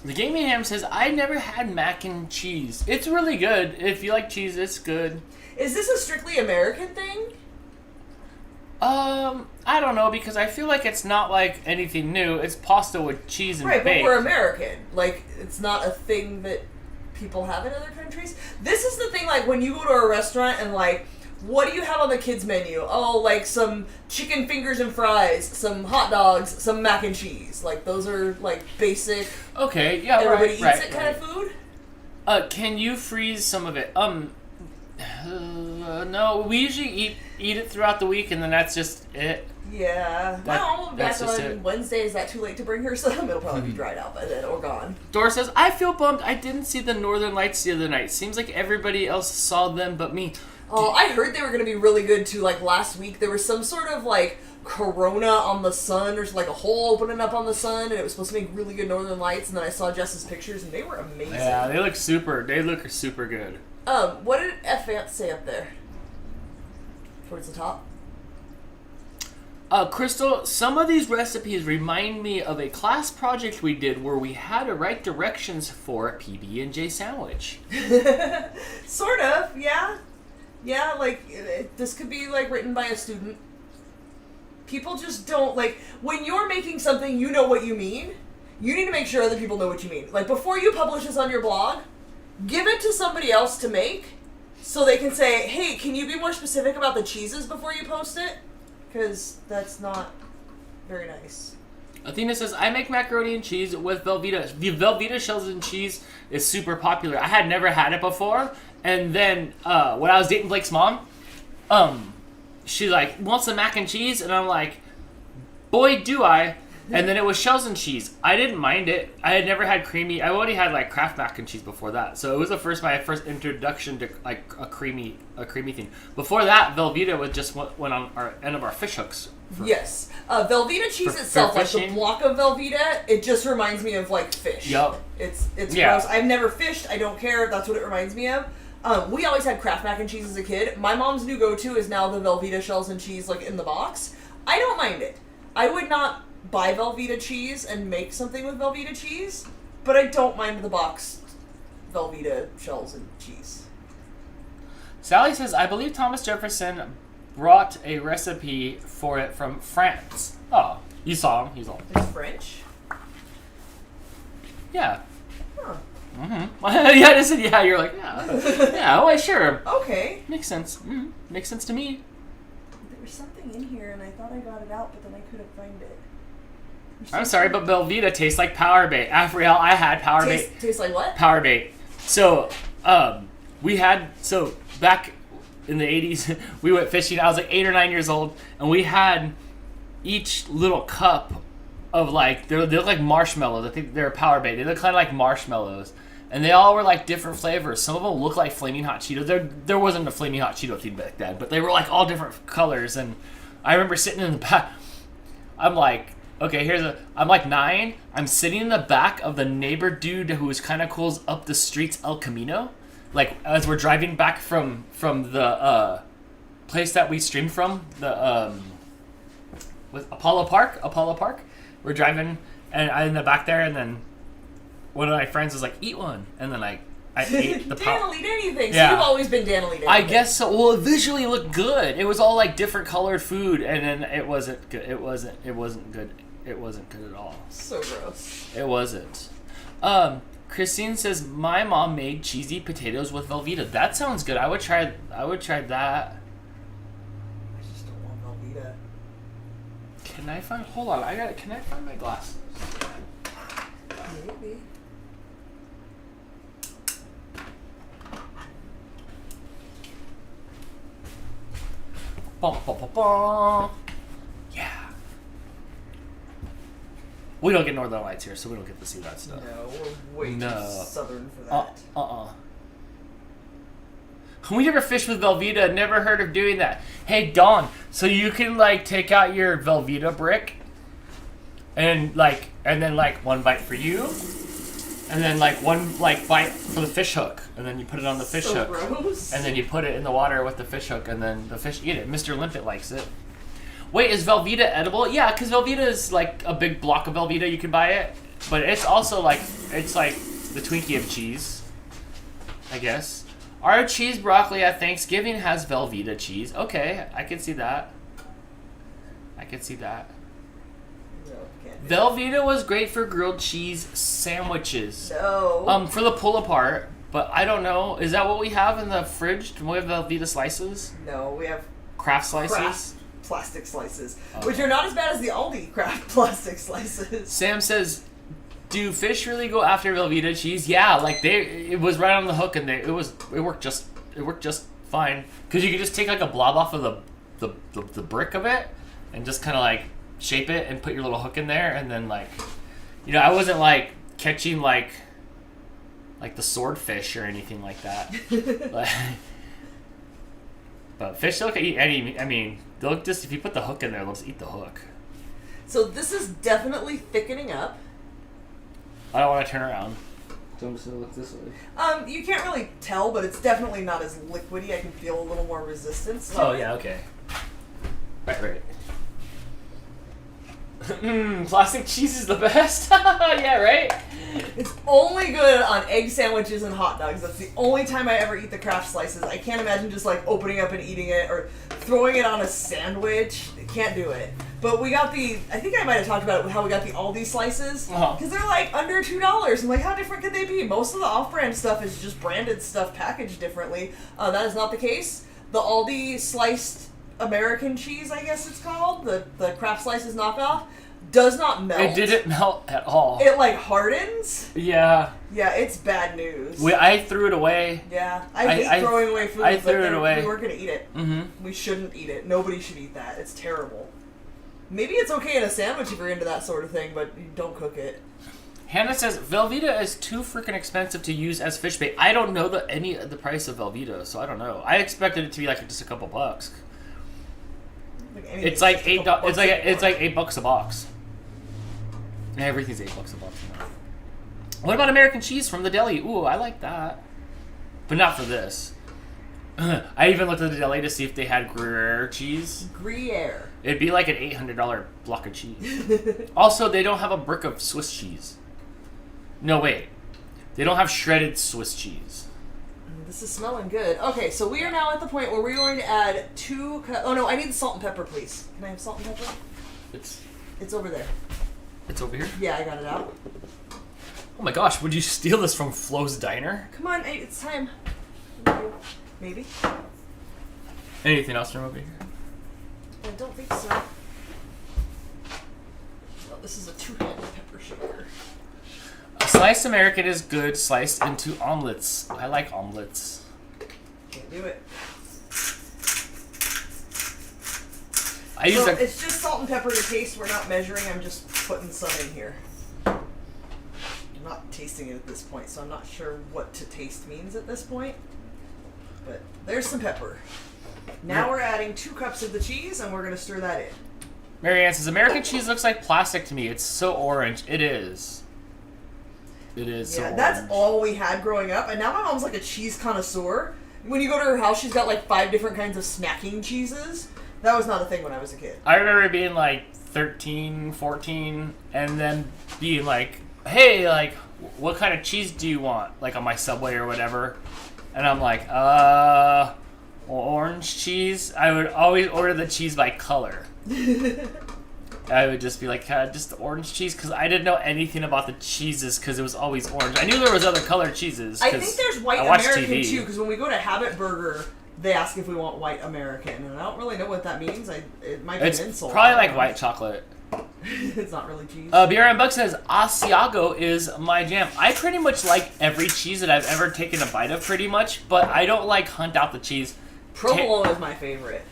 The Gaming Ham says, I never had mac and cheese. It's really good. If you like cheese, it's good. Is this a strictly American thing? I don't know, because I feel like it's not like anything new. It's pasta with cheese and Right, bake. but we're American. Like, it's not a thing that people have in other countries. This is the thing, like, when you go to a restaurant and, like, what do you have on the kids' menu? Oh, like, some chicken fingers and fries, some hot dogs, some mac and cheese. Like, those are, like, basic, Okay, yeah, everybody right, eats it kind of food. Can you freeze some of it? No, we usually eat it throughout the week, and then that's just it. Yeah. My That- mom will be back that's just on it. Wednesday. Is that too late to bring her some? It'll probably be dried out by then or gone. Dora says, I feel bummed I didn't see the Northern Lights the other night. Seems like everybody else saw them but me. Oh, I heard they were going to be really good too. Like last week, there was some sort of like corona on the sun, or like a hole opening up on the sun, and it was supposed to make really good northern lights. And then I saw Jess's pictures, and they were amazing. Yeah, they look super good. What did F Vance say up there? Towards the top? Crystal, some of these recipes remind me of a class project we did where we had to write directions for a PB&J sandwich. Sort of, yeah. Yeah, like, this could be, like, written by a student. People just don't, like, when you're making something, you know what you mean. You need to make sure other people know what you mean. Like, before you publish this on your blog, give it to somebody else to make so they can say, hey, can you be more specific about the cheeses before you post it? Because that's not very nice. Athena says, I make macaroni and cheese with Velveeta. The Velveeta shells and cheese is super popular. I had never had it before. And then when I was dating Blake's mom, she like, wants some mac and cheese? And I'm like, boy, do I. And then it was shells and cheese. I didn't mind it. I had never had creamy. I already had like Kraft mac and cheese before that, so it was my first introduction to like a creamy thing. Before that, Velveeta was just went on our end of our fish hooks. Yes, Velveeta cheese itself, like the block of Velveeta, it just reminds me of like fish. Yup. It's gross. I've never fished. I don't care. That's what it reminds me of. We always had Kraft mac and cheese as a kid. My mom's new go-to is now the Velveeta shells and cheese, like in the box. I don't mind it. I would not buy Velveeta cheese and make something with Velveeta cheese, but I don't mind the boxed Velveeta shells and cheese. Sally says, I believe Thomas Jefferson brought a recipe for it from France. Oh, you saw him. He's all... It's French? Yeah. Huh. Mm-hmm. Yeah, I just said, yeah, you're like, yeah. Yeah, oh, sure. Okay. Makes sense. Mm-hmm. Makes sense to me. There was something in here, and I thought I got it out, but then I couldn't find it. I'm sorry, but Blvd tastes like power bait. After all, I had power bait. Tastes like what? Power bait. So, back in the 80s, we went fishing. I was like 8 or 9 years old, and we had each little cup of like, they look like marshmallows. I think they're power bait. They look kind of like marshmallows. And they all were like different flavors. Some of them looked like Flaming Hot Cheetos. There wasn't a Flaming Hot Cheeto thing back then, but they were like all different colors. And I remember sitting in the back. I'm like, okay, I'm like 9. I'm sitting in the back of the neighbor dude who was kind of cool up the streets El Camino. Like, as we're driving back from the place that we streamed from, the with Apollo Park. We're driving, and I'm in the back there, and then one of my friends was like, eat one. And then I ate the Dan will eat anything. Yeah. So you've always been Dan will eat anything. I guess so. Well, it visually looked good. It was all like different colored food, and then it wasn't good. It wasn't good. It wasn't good at all. So gross. It wasn't. Christine says, my mom made cheesy potatoes with Velveeta. That sounds good. I would try that. I just don't want Velveeta. Hold on. Can I find my glasses? Maybe. Bum, bum, bum, bum. Yeah. We don't get Northern Lights here, so we don't get to see that stuff. No, we're way too southern for that. We never fished with Velveeta. Never heard of doing that. Hey, Dawn, so you can like take out your Velveeta brick and then one bite for you, and then one bite for the fish hook, and then you put it on the fish hook. Gross. And then you put it in the water with the fish hook, and then the fish eat it. Mr. Limpet likes it. Wait, is Velveeta edible? Yeah, because Velveeta is like a big block of Velveeta. You can buy it, but it's also it's like the Twinkie of cheese, I guess. Our cheese broccoli at Thanksgiving has Velveeta cheese. Okay, I can see that. No, can't do Velveeta was great for grilled cheese sandwiches. No. For the pull apart, but I don't know. Is that what we have in the fridge? Do we have Velveeta slices? No, we have Kraft slices? Kraft plastic slices, which are not as bad as the Aldi Kraft plastic slices. Sam says, do fish really go after Velveeta cheese? Yeah, it was right on the hook, and it worked just fine. Because you could just take like a blob off of the brick of it, and just kind of like shape it and put your little hook in there, and then I wasn't like catching like the swordfish or anything like that. But fish, they'll eat any. I mean, they'll just if you put the hook in there, they'll just eat the hook. So this is definitely thickening up. I don't want to turn around. So I'm just gonna look this way. You can't really tell, but it's definitely not as liquidy. I can feel a little more resistance to Oh it. yeah, okay. Right. Plastic cheese is the best. Yeah, right. It's only good on egg sandwiches and hot dogs. That's the only time I ever eat the Kraft slices. I can't imagine just like opening up and eating it or throwing it on a sandwich. I can't do it. But we got I think I might have talked about it, how we got the Aldi slices. Because they're like under $2. I'm like, how different could they be? Most of the off-brand stuff is just branded stuff packaged differently. That is not the case. The Aldi sliced American cheese, I guess it's called, the Kraft slices knockoff, does not melt. It didn't melt at all. It like hardens. Yeah. Yeah, it's bad news. I threw it away. Yeah, I hate throwing away food. I threw it away. We weren't gonna eat it. Mm-hmm. We shouldn't eat it. Nobody should eat that. It's terrible. Maybe it's okay in a sandwich if you're into that sort of thing, but you don't cook it. Hannah says Velveeta is too freaking expensive to use as fish bait. I don't know the price of Velveeta, so I don't know. I expected it to be like just a couple bucks. It's like $8. It's like $8 a box. Everything's $8 a box now. What about American cheese from the deli? Ooh, I like that, but not for this. I even looked at the deli to see if they had Gruyere cheese. Gruyere. It'd be like an $800 block of cheese. Also, they don't have a brick of Swiss cheese. No, wait. They don't have shredded Swiss cheese. This is smelling good. Okay, so we are now at the point where we're going to add oh no, I need salt and pepper, please. Can I have salt and pepper? It's over there. It's over here? Yeah, I got it out. Oh my gosh, would you steal this from Flo's Diner? Come on, it's time. Maybe. Anything else from over here? I don't think so. Oh, this is a two-handed pepper shaker. A sliced American is good sliced into omelets. I like omelets. Can't do it. So it's just salt and pepper to taste. We're not measuring. I'm just putting some in here. I'm not tasting it at this point, so I'm not sure what to taste means at this point. But there's some pepper. Now we're adding 2 cups of the cheese, and we're going to stir that in. Marianne says, American cheese looks like plastic to me. It's so orange. It is. It is so orange. That's all we had growing up, and now my mom's like a cheese connoisseur. When you go to her house, she's got like 5 different kinds of snacking cheeses. That was not a thing when I was a kid. I remember being like 13, 14, and then being like, hey, like, what kind of cheese do you want? Like on my Subway or whatever. And I'm like, orange cheese? I would always order the cheese by color. I would just be like, just the orange cheese? Because I didn't know anything about the cheeses because it was always orange. I knew there was other colored cheeses. I think there's white American too, because when we go to Habit Burger, they ask if we want white American, and I don't really know what that means. It might be an insult. It's probably like white chocolate. It's not really cheese. BRM Buck says, Asiago is my jam. I pretty much like every cheese that I've ever taken a bite of, pretty much, but I don't like hunt out the cheese. Provolone is my favorite.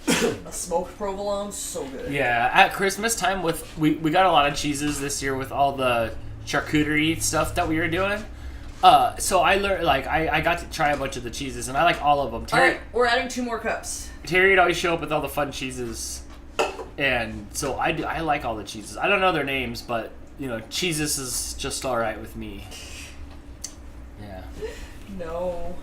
A smoked provolone, so good. Yeah, at Christmas time, we got a lot of cheeses this year with all the charcuterie stuff that we were doing. So I learned, like, I got to try a bunch of the cheeses, and I like all of them. Alright, we're adding 2 more cups. Terry would always show up with all the fun cheeses, and so I like all the cheeses. I don't know their names, but, you know, cheeses is just alright with me. Yeah. No.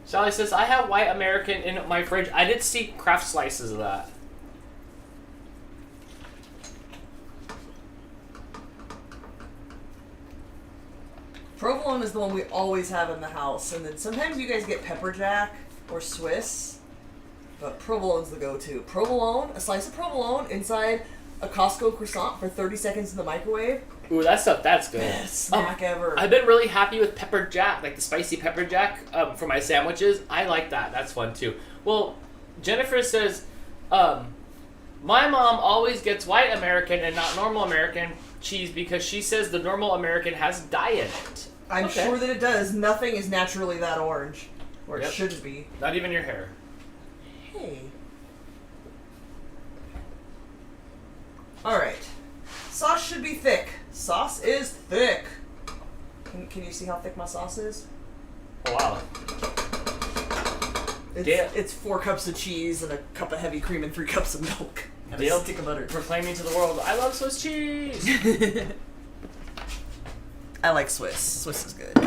Sally says, I have white American in my fridge. I did see Kraft slices of that. Provolone is the one we always have in the house, and then sometimes you guys get pepper jack or Swiss, but provolone's the go-to. Provolone, a slice of provolone inside a Costco croissant for 30 seconds in the microwave. Ooh, that's good. Best snack ever. I've been really happy with pepper jack, like the spicy pepper jack for my sandwiches. I like that. That's fun too. Well, Jennifer says, my mom always gets white American and not normal American cheese because she says the normal American has dye in it. I'm sure that it does. Nothing is naturally that orange. Or it shouldn't be. Not even your hair. Hey. Alright. Sauce should be thick. Sauce is thick. Can you see how thick my sauce is? Oh, wow. It's 4 cups of cheese and a cup of heavy cream and 3 cups of milk. And a stick of butter. Proclaiming to the world, I love Swiss cheese! I like Swiss. Swiss is good.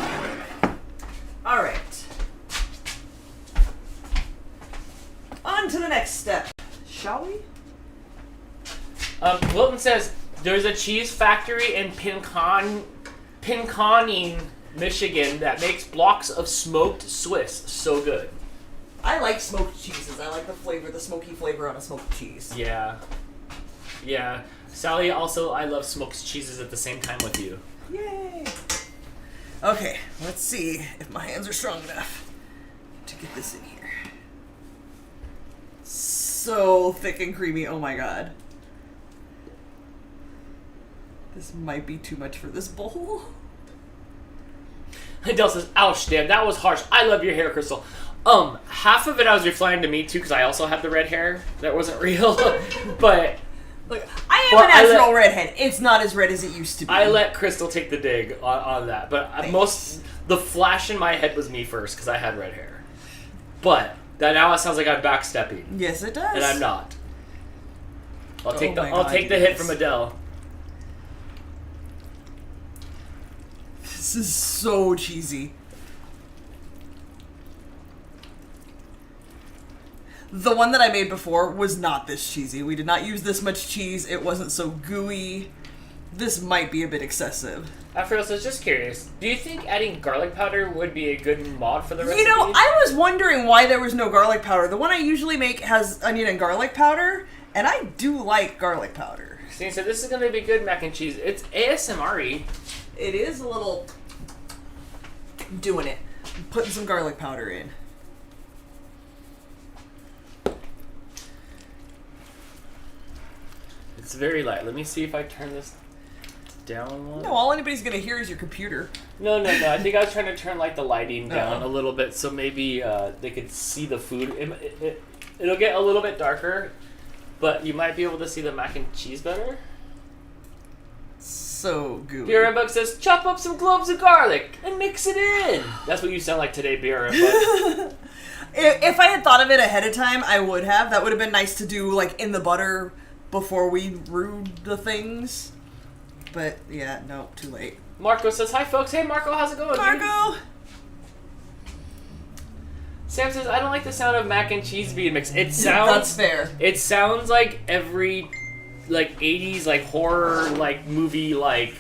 Alright. On to the next step. Shall we? Wilton says, there's a cheese factory in Pinconning, Michigan that makes blocks of smoked Swiss. So good. I like smoked cheeses. I like the smoky flavor on a smoked cheese. Yeah. Yeah. Sally, also, I love smoked cheeses at the same time with you. Yay! Okay, let's see if my hands are strong enough to get this in here. So thick and creamy, oh my god. This might be too much for this bowl. Adele says, ouch, Dan, that was harsh. I love your hair, Crystal. Half of it I was replying to me too, because I also had the red hair. That wasn't real. But look, I am a natural redhead. It's not as red as it used to be. I let Crystal take the dig on that. But the flash in my head was me first, because I had red hair. But now it sounds like I'm backstepping. Yes, it does. And I'm not. I'll take the hit from Adele. This is so cheesy. The one that I made before was not this cheesy. We did not use this much cheese. It wasn't so gooey. This might be a bit excessive. After all, so I was just curious. Do you think adding garlic powder would be a good mod for the recipe? You know, I was wondering why there was no garlic powder. The one I usually make has onion and garlic powder, and I do like garlic powder. See, so this is going to be good mac and cheese. It's ASMR-y. It is a little... I'm doing it. I'm putting some garlic powder in. It's very light. Let me see if I turn this down one. No, all anybody's going to hear is your computer. No. I think I was trying to turn like the lighting down a little bit so maybe they could see the food. It'll get a little bit darker, but you might be able to see the mac and cheese better. So gooey. BRM says, chop up some cloves of garlic and mix it in. That's what you sound like today, BRM. If I had thought of it ahead of time, I would have. That would have been nice to do like in the butter before we roux the things. But yeah, no, too late. Marco says, hi folks. Hey Marco, how's it going? Marco! Sam says, I don't like the sound of mac and cheese being mixed. It sounds... That's fair. It sounds like every... like 80s like horror like movie like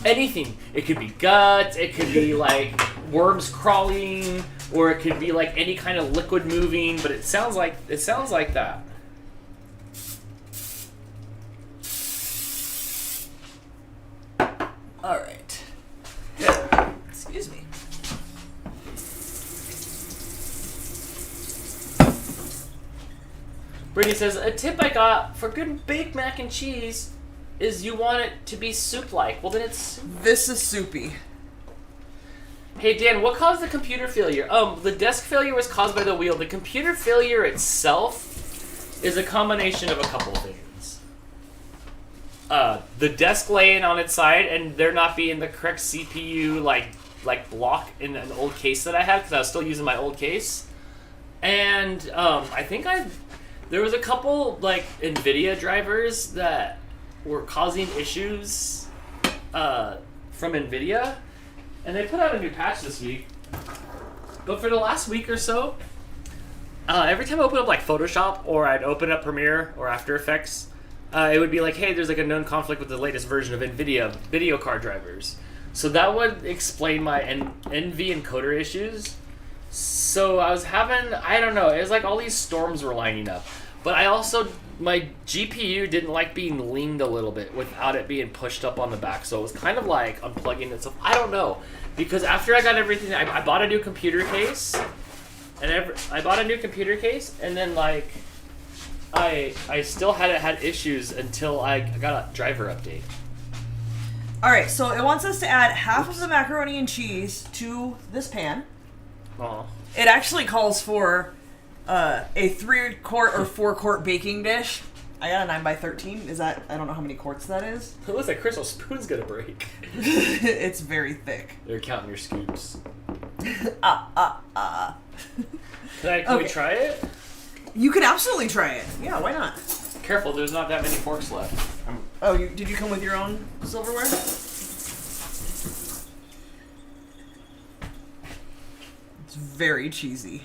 anything. It could be guts, it could be like worms crawling, or it could be like any kind of liquid moving, but it sounds like that. All right. Excuse me. Brittany says, a tip I got for good baked mac and cheese is you want it to be soup-like. Well, then it's soup. This is soupy. Hey, Dan, what caused the computer failure? The desk failure was caused by the wheel. The computer failure itself is a combination of a couple of things. The desk laying on its side and there not being the correct CPU, like block in an old case that I had, because I was still using my old case. And, I think there was a couple, like, NVIDIA drivers that were causing issues from NVIDIA, and they put out a new patch this week. But for the last week or so, every time I open up, like, Photoshop, or I'd open up Premiere or After Effects, it would be like, hey, there's, like, a known conflict with the latest version of NVIDIA video card drivers. So that would explain my NV encoder issues. So I was having, I don't know, it was like all these storms were lining up. But I also, my GPU didn't like being leaned a little bit without it being pushed up on the back. So it was kind of like unplugging itself. I don't know. Because after I got everything, I bought a new computer case. And and then like, I still had issues until I got a driver update. Alright, so it wants us to add half of the macaroni and cheese to this pan. Oh. It actually calls for a 3-quart or 4-quart baking dish. I got a 9x13. Is that, I don't know how many quarts that is. It looks like Crystal Spoon's gonna break. It's very thick. They're counting your scoops. Can Okay. we try it? You could absolutely try it. Yeah, why not? Careful, there's not that many forks left. Oh, did you come with your own silverware? It's very cheesy.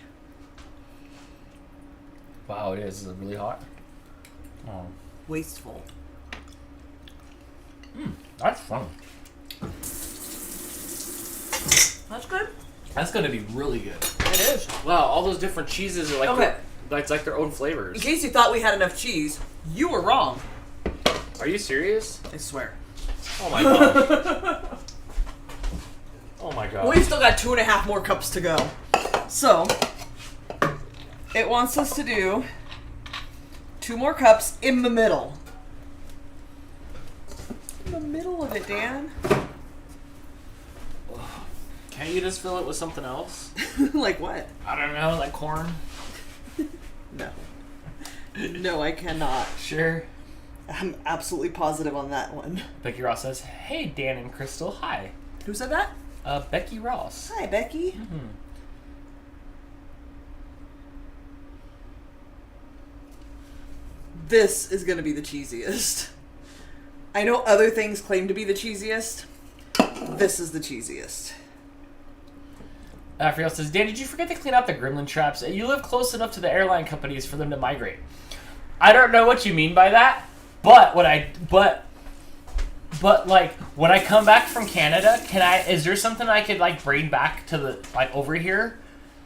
Wow, it is. Is it really hot? Oh. Wasteful. That's fun. That's good. That's gonna be really good. It is. Wow, all those different cheeses are like Okay. it's like their own flavors. In case you thought we had enough cheese, you were wrong. Are you serious? I swear. Oh my god. Oh my god. We've still got 2.5 more cups to go. So, it wants us to do 2 more cups in the middle. In the middle of it, Dan. Can't you just fill it with something else? Like what? I don't know, like corn? No. No, I cannot. Sure. I'm absolutely positive on that one. Becky Ross says, "Hey, Dan and Crystal, hi." Who said that? Becky Ross. Hi, Becky. Mm-hmm. This is going to be the cheesiest. I know other things claim to be the cheesiest. This is the cheesiest. Afriel says, "Dan, did you forget to clean out the gremlin traps? You live close enough to the airline companies for them to migrate." I don't know what you mean by that, but like when I come back from Canada, is there something I could like bring back to the like over here,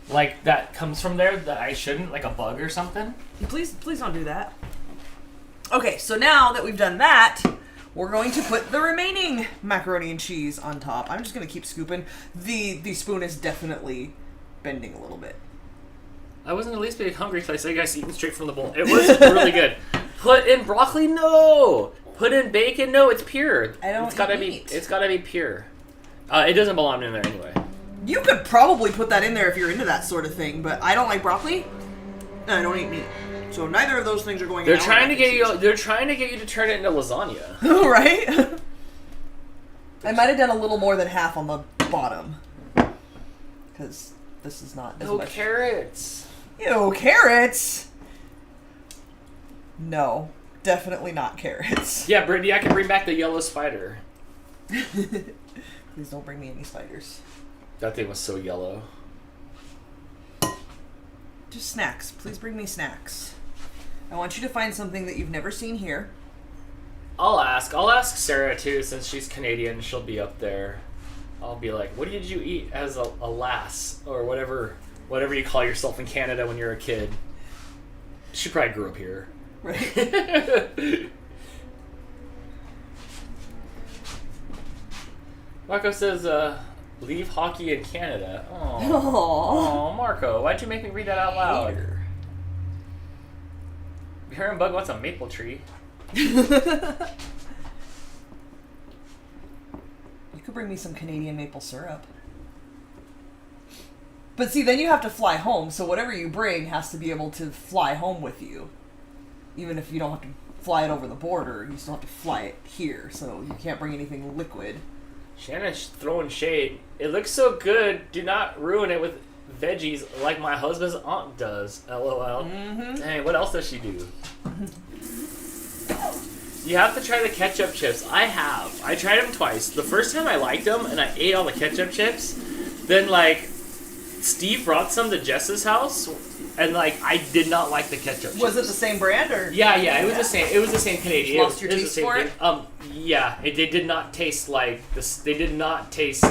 like that comes from there that I shouldn't, like a bug or something? Please don't do that. Okay, so now that we've done that, we're going to put the remaining macaroni and cheese on top. I'm just going to keep scooping. The spoon is definitely bending a little bit. I wasn't the least bit hungry, so I said, "Guys, eating straight from the bowl." It was really good. Put in broccoli? No. Put in bacon? No. It's pure. I don't It's gotta eat be. meat. It's gotta be pure. It doesn't belong in there anyway. You could probably put that in there if you're into that sort of thing, but I don't like broccoli, and I don't eat meat. So neither of those things are going in. They're trying to get you. They're trying to get you to turn it into lasagna. Right? I might have done a little more than half on the bottom. Because this is not as No much. carrots. Ew, carrots! No, definitely not carrots. Yeah, Brittany, I can bring back the yellow spider. Please don't bring me any spiders. That thing was so yellow. Just snacks. Please bring me snacks. I want you to find something that you've never seen here. I'll ask Sarah too, since she's Canadian. She'll be up there. I'll be like, "What did you eat as a lass?" Or whatever you call yourself in Canada when you're a kid. She probably grew up here. Right. Marco says, "Leave hockey in Canada." Oh, Aww. Marco, why'd you make me read that out loud? Heron Bug wants a maple tree. You could bring me some Canadian maple syrup. But see, then you have to fly home, so whatever you bring has to be able to fly home with you. Even if you don't have to fly it over the border, you still have to fly it here, so you can't bring anything liquid. Shannon's throwing shade. "It looks so good. Do not ruin it with veggies like my husband's aunt does." LOL. Mm-hmm. Dang, what else does she do? You have to try the ketchup chips. I have. I tried them twice. The first time I liked them, and I ate all the ketchup chips. Then, like, Steve brought some to Jess's house, and, like, I did not like the ketchup chips. Was it the same brand, or? Yeah, it was the same. It was the same Canadian. Lost your it was taste the same for thing. it? Yeah, they did not taste like this. They did not taste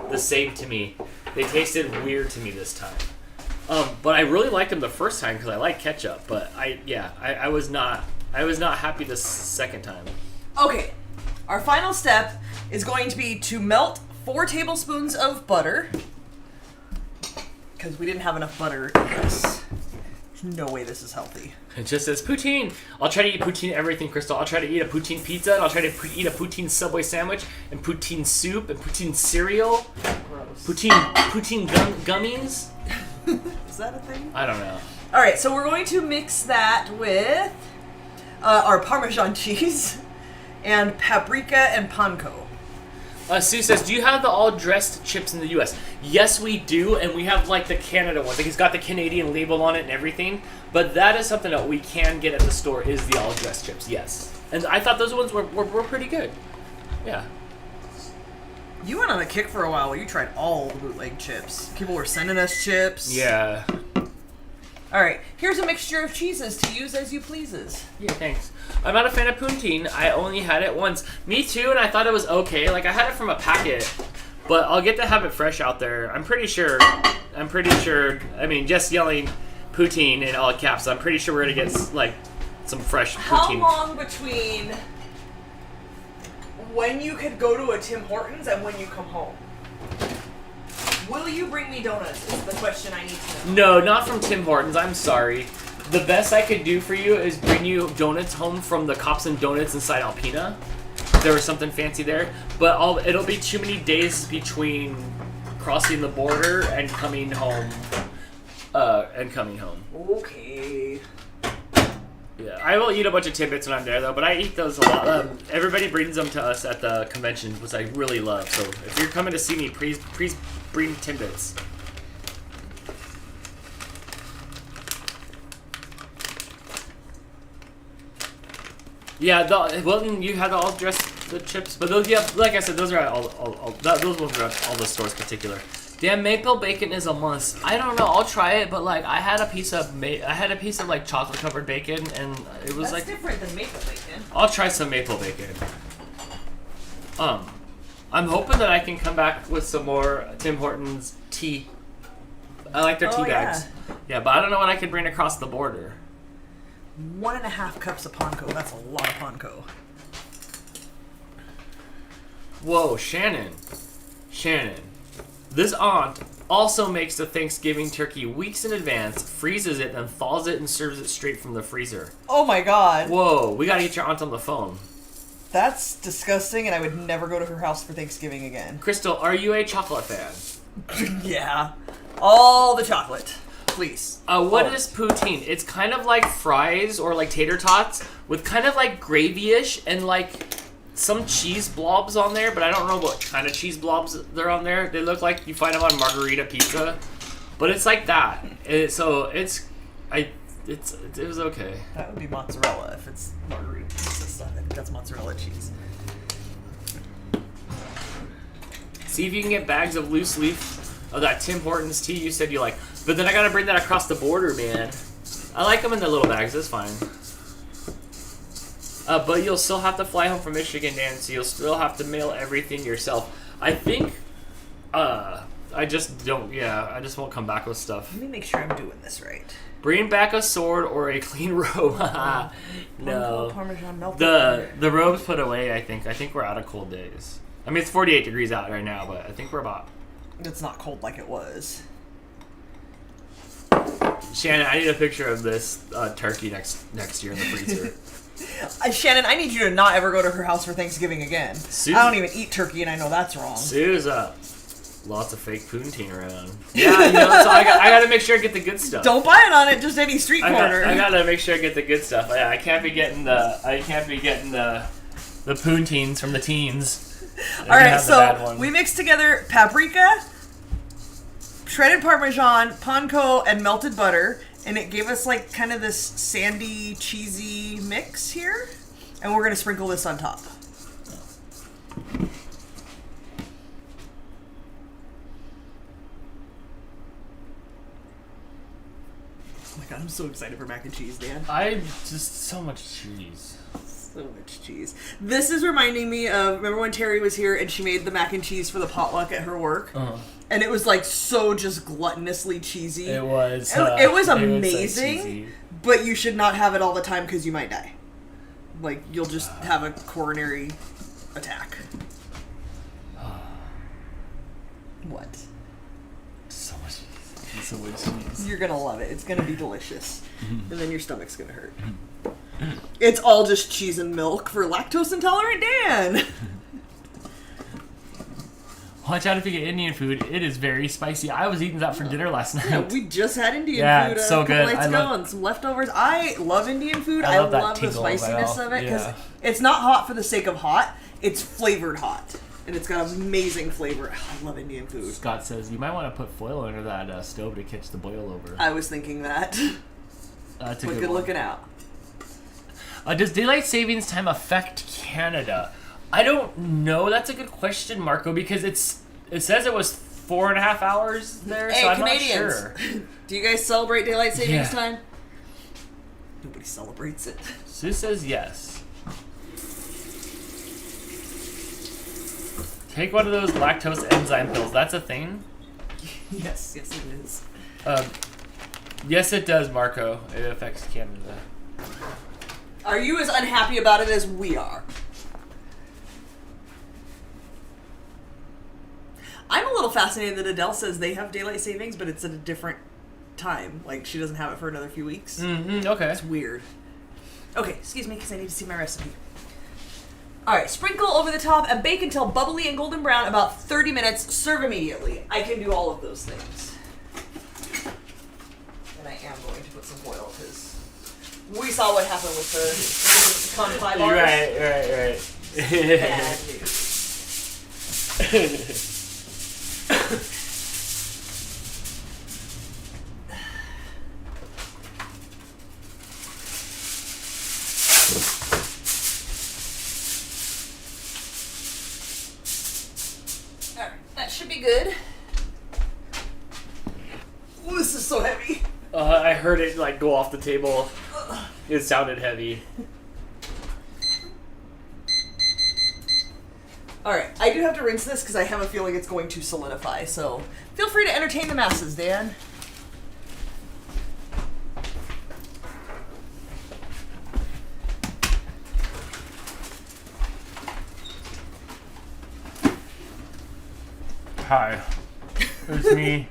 the same to me. They tasted weird to me this time. But I really liked them the first time because I like ketchup. But I was not happy the second time. Okay, our final step is going to be to melt 4 tablespoons of butter. Because we didn't have enough butter in this. There's no way this is healthy. It just says poutine. I'll try to eat poutine everything, Crystal. I'll try to eat a poutine pizza, and I'll try to eat a poutine Subway sandwich, and poutine soup, and poutine cereal. Gross. Poutine gummies. Is that a thing? I don't know. Alright, so we're going to mix that with are Parmesan cheese and paprika and panko. Sue says, do you have the all-dressed chips in the U.S.? Yes, we do, and we have, like, the Canada ones. Like, it's got the Canadian label on it and everything. But that is something that we can get at the store, is the all-dressed chips, yes. And I thought those ones were pretty good. Yeah. You went on a kick for a while where you tried all the bootleg chips. People were sending us chips. Yeah. All right, here's a mixture of cheeses to use as you pleases. Yeah, thanks. I'm not a fan of poutine. I only had it once. Me too, and I thought it was okay. Like, I had it from a packet, but I'll get to have it fresh out there. I'm pretty sure, I mean, just yelling poutine in all caps, I'm pretty sure we're going to get, like, some fresh poutine. How long between when you could go to a Tim Hortons and when you come home? Will you bring me donuts is the question I need to know. No, not from Tim Hortons. I'm sorry. The best I could do for you is bring you donuts home from the Cops and Donuts inside Alpena. There was something fancy there. But it'll be too many days between crossing the border and coming home. Okay. Yeah, I will eat a bunch of Timbits when I'm there, though, but I eat those a lot. Everybody brings them to us at the convention, which I really love. So if you're coming to see me, please bring Timbits. Yeah, Wilton, you had all dressed the chips, but those, yeah, like I said, those are those ones are at all the stores particular. Damn, maple bacon is a must. I don't know. I'll try it, but like I had a piece of like chocolate covered bacon, and it was That's like different than maple bacon. I'll try some maple bacon. I'm hoping that I can come back with some more Tim Hortons tea. I like their tea bags. Yeah, but I don't know what I could bring across the border. 1.5 cups of panko. That's a lot of panko. Whoa, Shannon. This aunt also makes the Thanksgiving turkey weeks in advance, freezes it, then thaws it and serves it straight from the freezer. Oh my god. Whoa, we gotta get your aunt on the phone. That's disgusting, and I would never go to her house for Thanksgiving again. Crystal, are you a chocolate fan? Yeah. All the chocolate. Please. What is poutine? It's kind of like fries or like tater tots with kind of like gravy-ish and like some cheese blobs on there, but I don't know what kind of cheese blobs they're on there. They look like you find them on margarita pizza, but it's like that. It was okay. That would be mozzarella if it's margarita pizza stuff. I think that's mozzarella cheese. See if you can get bags of loose leaf of that Tim Hortons tea you said you like. But then I gotta bring that across the border, man. I like them in the little bags, that's fine. But you'll still have to fly home from Michigan, Dan, so you'll still have to mail everything yourself. I think, I just won't come back with stuff. Let me make sure I'm doing this right. Bring back a sword or a clean robe. No. Parmesan melted. The robe's put away, I think. I think we're out of cold days. I mean, it's 48 degrees out right now, but I think we're about... It's not cold like it was. Shannon, I need a picture of this turkey next year in the freezer. Shannon, I need you to not ever go to her house for Thanksgiving again. I don't even eat turkey, and I know that's wrong. Sue's up. Lots of fake poutine around. Yeah, so I got to make sure I get the good stuff. Don't buy it on it, just any street corner. I got to make sure I get the good stuff. I can't be getting the poutines from the teens. All right, so we mixed together paprika, shredded Parmesan, panko, and melted butter, and it gave us like kind of this sandy, cheesy mix here, and we're gonna sprinkle this on top. Oh my god, I'm so excited for mac and cheese, Dan. So much cheese. So much cheese. This is reminding me of, remember when Terry was here and she made the mac and cheese for the potluck at her work? Uh-huh. And it was like so just gluttonously cheesy. It was. It was amazing, but you should not have it all the time because you might die. Like, you'll just have a coronary attack. What? So much cheese. So much cheese. You're gonna love it. It's gonna be delicious. And then your stomach's gonna hurt. It's all just cheese and milk for lactose intolerant Dan. Watch out if you get Indian food. It is very spicy. I was eating that for dinner last night. Yeah, we just had Indian Yeah, food it's so a couple good. nights ago and some leftovers. I love Indian food. I love that love the tingle in my spiciness mouth. of it because Yeah. it's not hot for the sake of hot. It's flavored hot. And it's got amazing flavor. I love Indian food. Scott says, you might want to put foil under that stove to catch the boil over. I was thinking that. That's a But good good one. looking out. Does daylight savings time affect Canada? I don't know. That's a good question, Marco, because it says it was 4.5 hours there, Hey, so I'm Canadians. not sure. Do you guys celebrate daylight savings Yeah. time? Nobody celebrates it. Sue says yes. Take one of those lactose enzyme pills. That's a thing? Yes, it is. Yes, it does, Marco. It affects Canada. Are you as unhappy about it as we are? I'm a little fascinated that Adele says they have daylight savings, but it's at a different time. Like, she doesn't have it for another few weeks. Okay. It's weird. Okay, excuse me, because I need to see my recipe. Alright, sprinkle over the top and bake until bubbly and golden brown, about 30 minutes. Serve immediately. I can do all of those things. And I am going to put some oil, because we saw what happened with the pecan pie bars. Right. Bad news. Alright, that should be good. Ooh, this is so heavy. I heard it like go off the table. It sounded heavy. Alright, I do have to rinse this because I have a feeling it's going to solidify, so feel free to entertain the masses, Dan. Hi, it's me.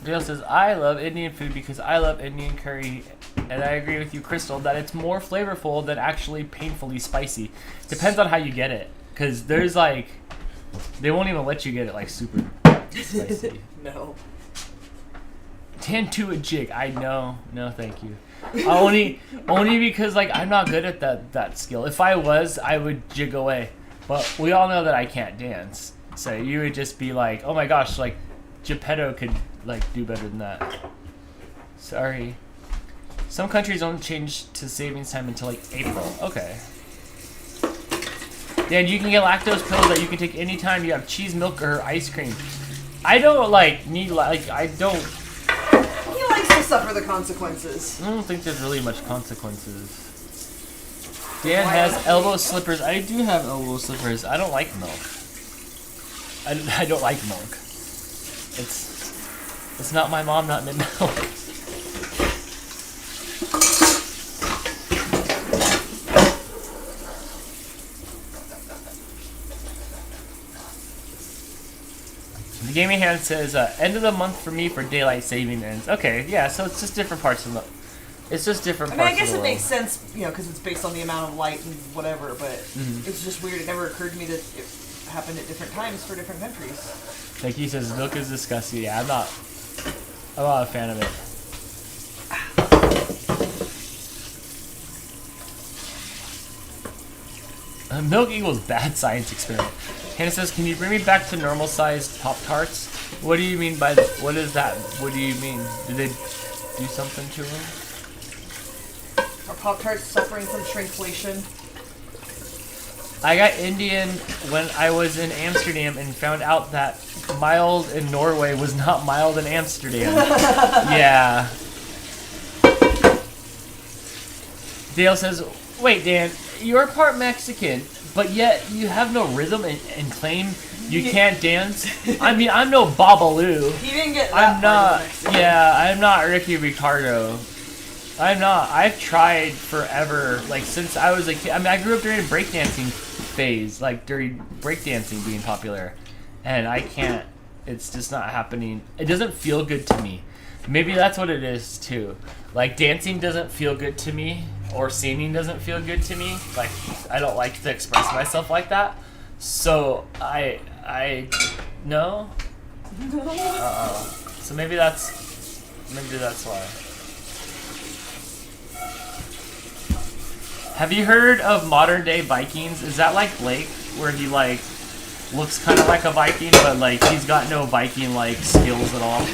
Dale says, I love Indian food because I love Indian curry. And I agree with you, Crystal, that it's more flavorful than actually painfully spicy. Depends on how you get it. Because there's like, they won't even let you get it like super spicy. No. Tan to a jig. I know. No, thank you. Only because like I'm not good at that skill. If I was, I would jig away. But we all know that I can't dance. So you would just be like, oh my gosh, like Geppetto could like do better than that. Sorry. Some countries don't change to savings time until like April. Okay. Dan, you can get lactose pills that you can take anytime you have cheese, milk, or ice cream. I don't like need I don't. He likes to suffer the consequences. I don't think there's really much consequences. Dan has elbow slippers. I do have elbow slippers. I don't like milk. I don't like milk. It's not my mom, not milk. The gaming hand says, end of the month for me for daylight saving ends. Okay, yeah, so it's just different parts of the... It's just different parts I guess of the it world. makes sense, you know, because it's based on the amount of light and whatever, but it's just weird. It never occurred to me that it happened at different times for different countries. Like he says, milk is disgusting. Yeah, I'm not a fan of it. Milk equals bad science experiment. Hannah says, can you bring me back to normal sized Pop-Tarts? What do you mean by what is that? What do you mean? Did they do something to them? Are Pop-Tarts suffering from shrinkflation? I got Indian when I was in Amsterdam and found out that mild in Norway was not mild in Amsterdam. Yeah. Dale says, wait, Dan, you're part Mexican, but yet you have no rhythm and claim you can't dance? I mean, I'm no Babalu. He didn't get that I'm part not, of Mexico. yeah, I'm not Ricky Ricardo. I'm not. I've tried forever, like since I was a kid. I mean, I grew up during breakdancing phase, like during breakdancing being popular, and I can't. It's just not happening. It doesn't feel good to me. Maybe that's what it is too. Like dancing doesn't feel good to me, or singing doesn't feel good to me. Like I don't like to express myself like that. So I No. So maybe that's why. Have you heard of modern day Vikings? Is that like Blake, where he like looks kind of like a Viking, but like he's got no Viking like skills at all?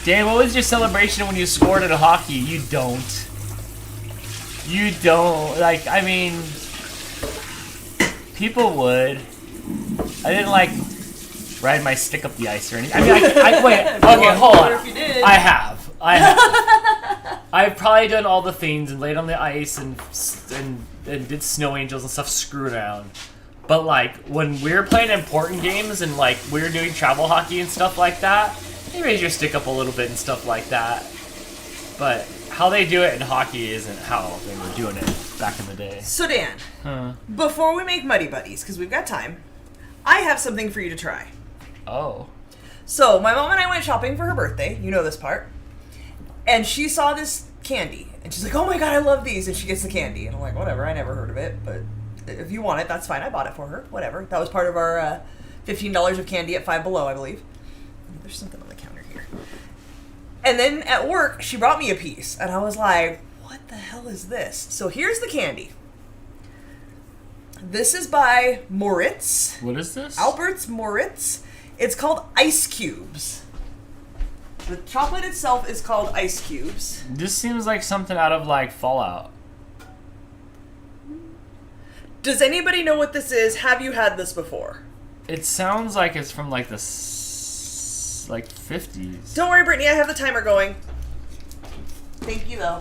Dan, what was your celebration when you scored at a hockey? You don't. You don't. Like, I mean, people would. I didn't like ride my stick up the ice or anything. I mean, wait. Okay, hold on. I have. I've probably done all the things and laid on the ice and did snow angels and stuff, screw around. But like when we were playing important games and like we were doing travel hockey and stuff like that, you raise your stick up a little bit and stuff like that. But how they do it in hockey isn't how they were doing it back in the day. So Dan, before we make Muddy Buddies, because we've got time, I have something for you to try. Oh. So my mom and I went shopping for her birthday. You know this part. And she saw this candy. And she's like, oh my god, I love these. And she gets the candy. And I'm like, whatever, I never heard of it. But if you want it, that's fine. I bought it for her. Whatever. That was part of our $15 of candy at Five Below, I believe. There's something on the counter here. And then at work, she brought me a piece. And I was like, what the hell is this? So here's the candy. This is by Moritz. What is this? Albert's Moritz. It's called Ice Cubes. The chocolate itself is called Ice Cubes. This seems like something out of like Fallout. Does anybody know what this is? Have you had this before? It sounds like it's from like the 50s. Don't worry, Brittany. I have the timer going. Thank you, though.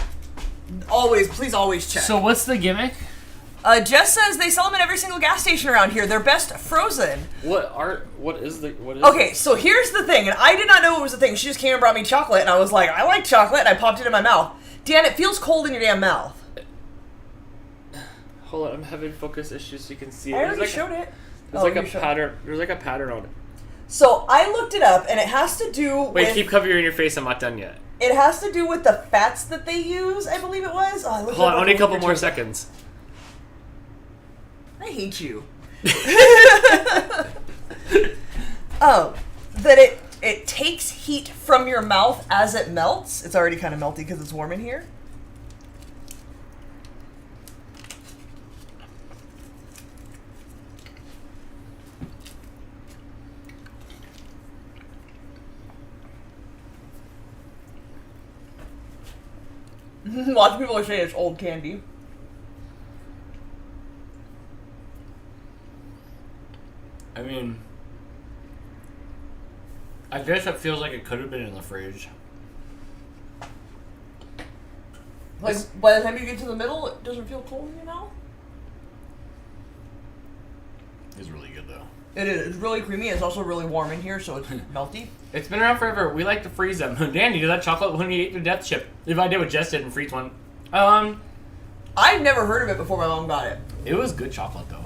Please always check. So what's the gimmick? Jess says they sell them at every single gas station around here. They're best frozen. What is Okay, so here's the thing, and I did not know it was a thing. She just came and brought me chocolate, and I was like, I like chocolate, and I popped it in my mouth. Dan, it feels cold in your damn mouth. Hold on, I'm having focus issues so you can see it. I already showed it. There's like a pattern. There's like a pattern on it. So I looked it up, and it has to do with... Wait, keep covering your face. I'm not done yet. It has to do with the fats that they use, I believe it was. Hold on, only a couple more seconds. I hate you. That it takes heat from your mouth as it melts. It's already kind of melty because it's warm in here. Lots of people are saying it's old candy. I mean, I guess it feels like it could have been in the fridge. Like, by the time you get to the middle, it doesn't feel cold in your mouth? It's really good, though. It is. It's really creamy. It's also really warm in here, so it's melty. It's been around forever. We like to freeze them. Dan, you do that chocolate when you ate your death chip. If I did what Jess did and freeze one. I've never heard of it before my mom got it. It was good chocolate, though.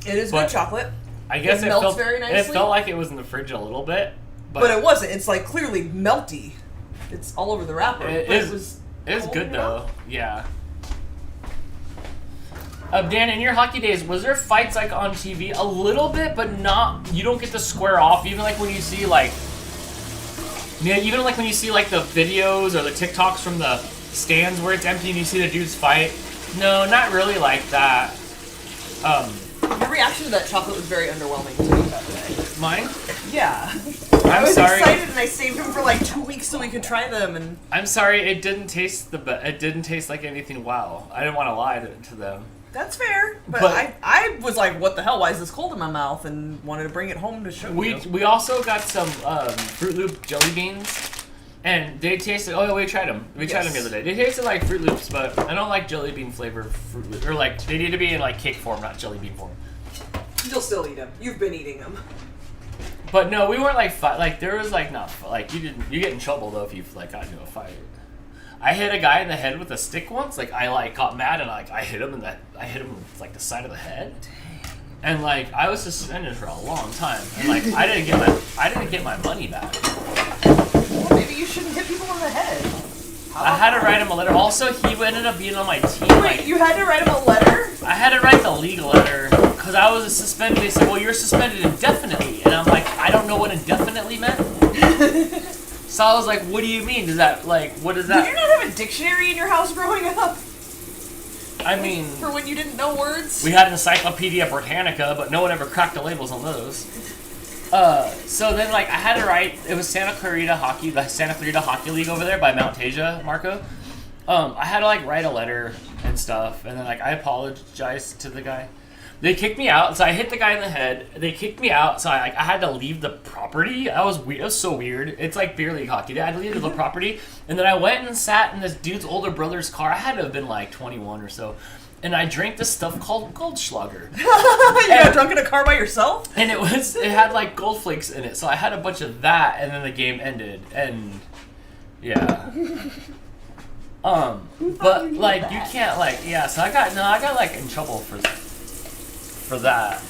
It is good chocolate. I guess it melts very nicely. It felt like it was in the fridge a little bit. But it wasn't. It's like clearly melty. It's all over the wrapper. It was good, though. Yeah. Dan, in your hockey days, was there fights like on TV? A little bit, but not. You don't get to square off. Even like when you see like, even like when you see like the videos or the TikToks from the stands where it's empty and you see the dudes fight. No, not really like that. Your reaction to that chocolate was very underwhelming to me that day. Mine? Yeah. I was sorry. excited and I saved them for like 2 weeks so we could try them. And I'm sorry, it didn't taste it didn't taste like anything. Wow, I didn't want to lie to them. That's fair, but I was like, what the hell? Why is this cold in my mouth? And wanted to bring it home to show you. We also got some Fruit Loop jelly beans, and they tasted. Oh, we tried them. We tried them the other day. They tasted like Fruit Loops, but I don't like jelly bean flavored Fruit Loops. Or like they need to be in like cake form, not jelly bean form. You'll still eat them. You've been eating them. But no, we weren't like there was like not like you get in trouble though if you like got into a fight. I hit a guy in the head with a stick once. Like I like got mad and like I hit him with like the side of the head. And like I was suspended for a long time. And like I didn't get my money back. Well, maybe you shouldn't hit people on the head. I had to write him a letter. Also, he ended up being on my team. Wait, like, you had to write him a letter? I had to write the legal letter because I was suspended. They said, well, you're suspended indefinitely. And I'm like, I don't know what indefinitely meant. So I was like, what do you mean? Does that, like, what is that? Did you not have a dictionary in your house growing up? I mean... For when you didn't know words? We had Encyclopedia Britannica, but no one ever cracked the labels on those. So then, like, I had to write... It was Santa Clarita Hockey, the Santa Clarita Hockey League over there by Mount Tasia, Marco. I had to, like, write a letter and stuff, and then, like, I apologized to the guy. They kicked me out, so I hit the guy in the head. They kicked me out, so I had to leave the property. That was weird. It was so weird. It's like beer league hockey. I had to leave the property, and then I went and sat in this dude's older brother's car. I had to have been like 21 or so, and I drank this stuff called Goldschlager. You got drunk in a car by yourself? And it had like gold flakes in it, so I had a bunch of that, and then the game ended, and yeah. But like you can't like so I got like in trouble for that.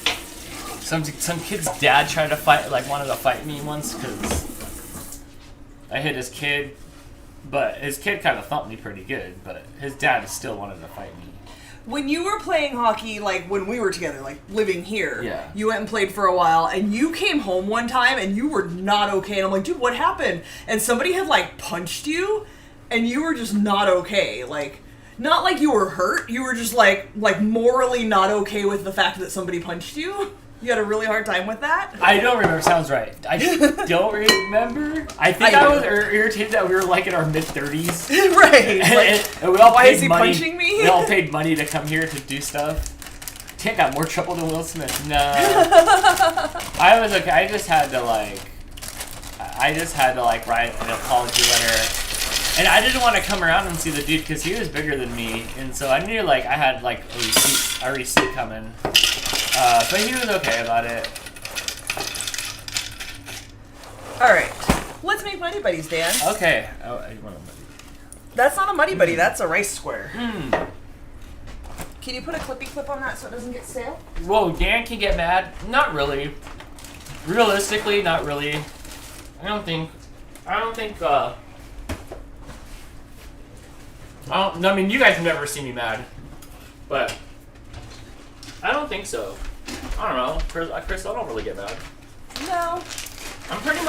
Some kid's dad tried to fight, like wanted to fight me once because I hit his kid, but his kid kind of thumped me pretty good, but his dad still wanted to fight me. When you were playing hockey, like when we were together, like living here, Yeah. you went and played for a while, and you came home one time and you were not okay. And I'm like, dude, what happened? And somebody had like punched you, and you were just not okay. Like, not like you were hurt. You were just like morally not okay with the fact that somebody punched you. You had a really hard time with that. I don't remember. Sounds right. I don't remember. I think I was irritated that we were like in our mid-30s. Right. And we all why paid is he money. punching me? We all paid money to come here to do stuff. Tank got more trouble than Will Smith. No. I was okay. I just had to write an apology letter. And I didn't want to come around and see the dude because he was bigger than me. And so I knew I had like a receipt coming. But he was okay about it. Alright. Let's make Muddy Buddies, Dan. Okay. Oh, I want a Muddy. That's not a Muddy Buddy, that's a rice square. Can you put a clippy clip on that so it doesn't get stale? Whoa, Dan can get mad? Not really. Realistically, not really. I don't think, I mean, you guys have never seen me mad, but I don't think so. I don't know, Chris. I don't really get mad. No. I'm pretty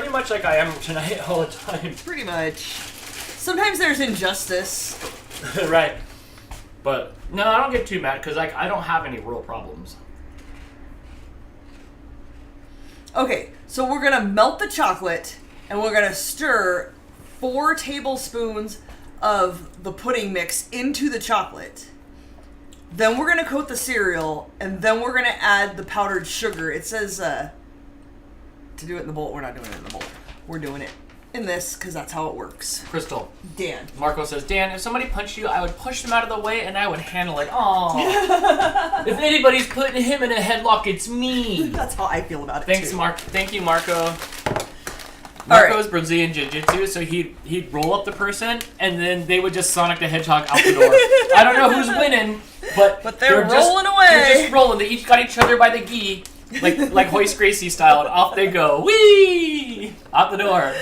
much like I am tonight all the time. Pretty much. Sometimes there's injustice. Right. But no, I don't get too mad because I don't have any real problems. Okay, so we're gonna melt the chocolate and we're gonna stir 4 tablespoons of the pudding mix into the chocolate. Then we're gonna coat the cereal, and then we're gonna add the powdered sugar. It says to do it in the bowl. We're not doing it in the bowl. We're doing it in this because that's how it works. Crystal. Dan. Marco says, Dan, if somebody punched you, I would push them out of the way and I would handle it. Aww. If anybody's putting him in a headlock, it's me. That's how I feel about it. Thanks, too. Mark. Thank you, Marco. All Marco's right. Brazilian Jiu-Jitsu, so he'd roll up the person, and then they would just Sonic the Hedgehog out the door. I don't know who's winning, but they're rolling away. They're just rolling. They each got each other by the gi, like Hoist Gracie style, and off they go. Whee! Out the door.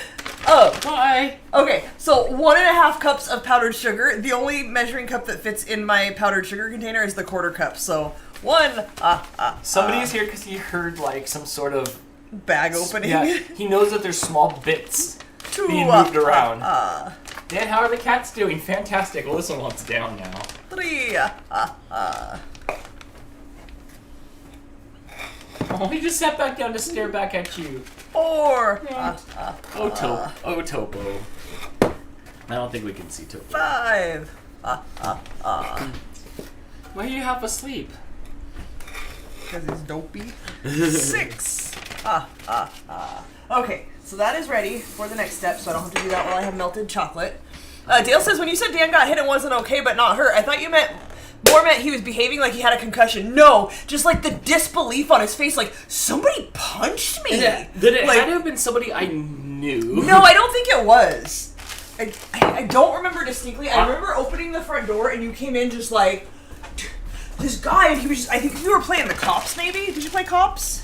Oh. Bye. Okay, so 1.5 cups of powdered sugar. The only measuring cup that fits in my powdered sugar container is the 1/4 cup. So Somebody's here because he heard like some sort of bag opening. Yeah, he knows that there's small bits being moved around. Dan, how are the cats doing? Fantastic. Well, this one wants down now. 3. Oh, he just sat back down to stare back at you. 4. Oh, Topo. I don't think we can see Topo. 5. Why are you half asleep? Because he's dopey. 6. Okay, so that is ready for the next step, so I don't have to do that while I have melted chocolate. Dale says, when you said Dan got hit and wasn't okay but not hurt, I thought you meant he was behaving like he had a concussion. No, just like the disbelief on his face, like, somebody punched me. That it like, had to have been somebody I knew. No, I don't think it was. I don't remember distinctly. I remember opening the front door and you came in just like, this guy, and he was just, I think you were playing the cops maybe? Did you play cops?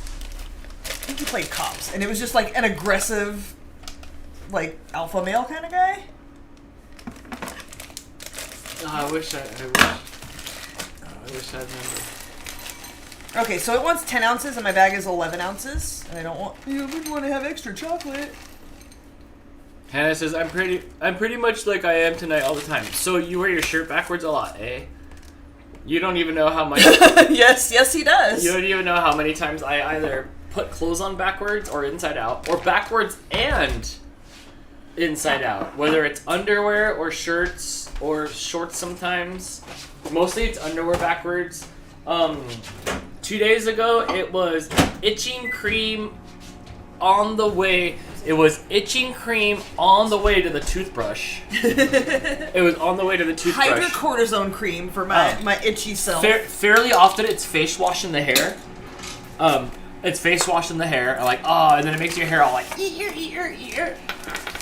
I think you played cops. And it was just like an aggressive, like, alpha male kind of guy. I wish I remembered. Okay, so it wants 10 ounces and my bag is 11 ounces. And I wouldn't want to have extra chocolate. Hannah says, I'm pretty much like I am tonight all the time. So you wear your shirt backwards a lot, eh? You don't even know how much... Yes, he does. You don't even know how many times I either put clothes on backwards or inside out, or backwards and inside out. Whether it's underwear or shirts or shorts sometimes. Mostly it's underwear backwards. 2 days ago, it was itching cream on the way... It was itching cream on the way to the toothbrush. It was on the way to the toothbrush. Hydrocortisone cream for my itchy self. Fairly often, it's face wash in the hair. It's face wash in the hair. I'm like, oh, and then it makes your hair all like, ear.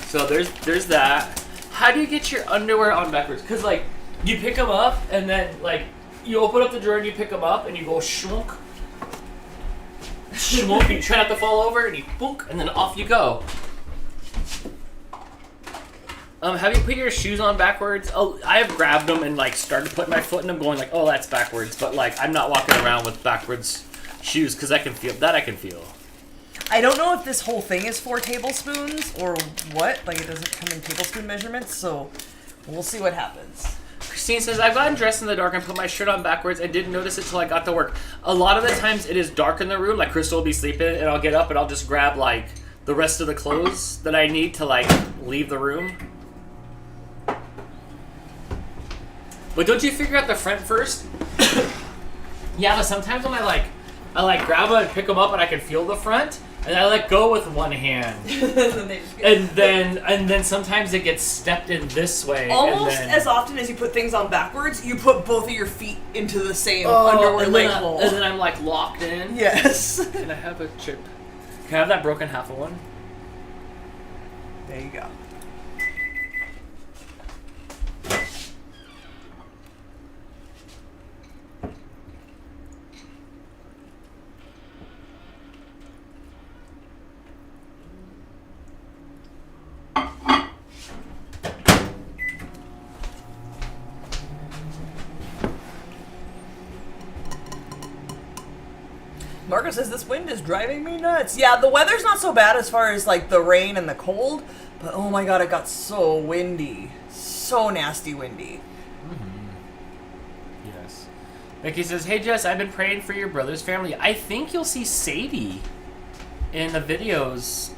So there's that. How do you get your underwear on backwards? Because, like, you pick them up, and then, like, you open up the drawer, and you pick them up, and you go shwunk. Shwunk, and you try not to fall over, and you boonk, and then off you go. Have you put your shoes on backwards? Oh, I have grabbed them and, like, started putting my foot in them, going like, oh, that's backwards. But, like, I'm not walking around with backwards shoes, because I can feel. I don't know if this whole thing is 4 tablespoons or what. Like, it doesn't come in tablespoon measurements, so we'll see what happens. Christine says, I've gotten dressed in the dark and put my shirt on backwards and didn't notice it till I got to work. A lot of the times it is dark in the room, like Crystal will be sleeping, and I'll get up and I'll just grab, like, the rest of the clothes that I need to, like, leave the room. But don't you figure out the front first? Yeah, but sometimes when I grab them and pick them up and I can feel the front, and I let go with one hand. and then sometimes it gets stepped in this way. Almost as often as you put things on backwards, you put both of your feet into the same underwear leg hole. And then I'm like locked in. Yes. Can I have a chip? Can I have that broken half of one? There you go. Marco says this wind is driving me nuts. Yeah, the weather's not so bad as far as like the rain and the cold, but oh my god, it got so windy. So nasty windy. Mm-hmm. Yes. Becky says, hey Jess, I've been praying for your brother's family. I think you'll see Sadie in the videos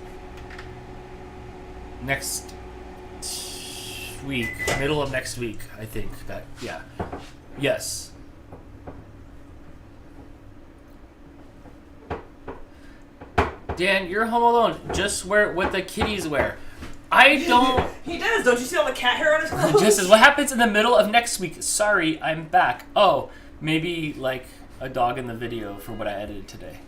next week. Middle of next week, I think. Yeah. Yes. Dan, you're home alone. Just wear what the kitties wear. I don't... He does. Don't you see all the cat hair on his clothes? Just says, what happens in the middle of next week? Sorry, I'm back. Oh, maybe like a dog in the video for what I edited today.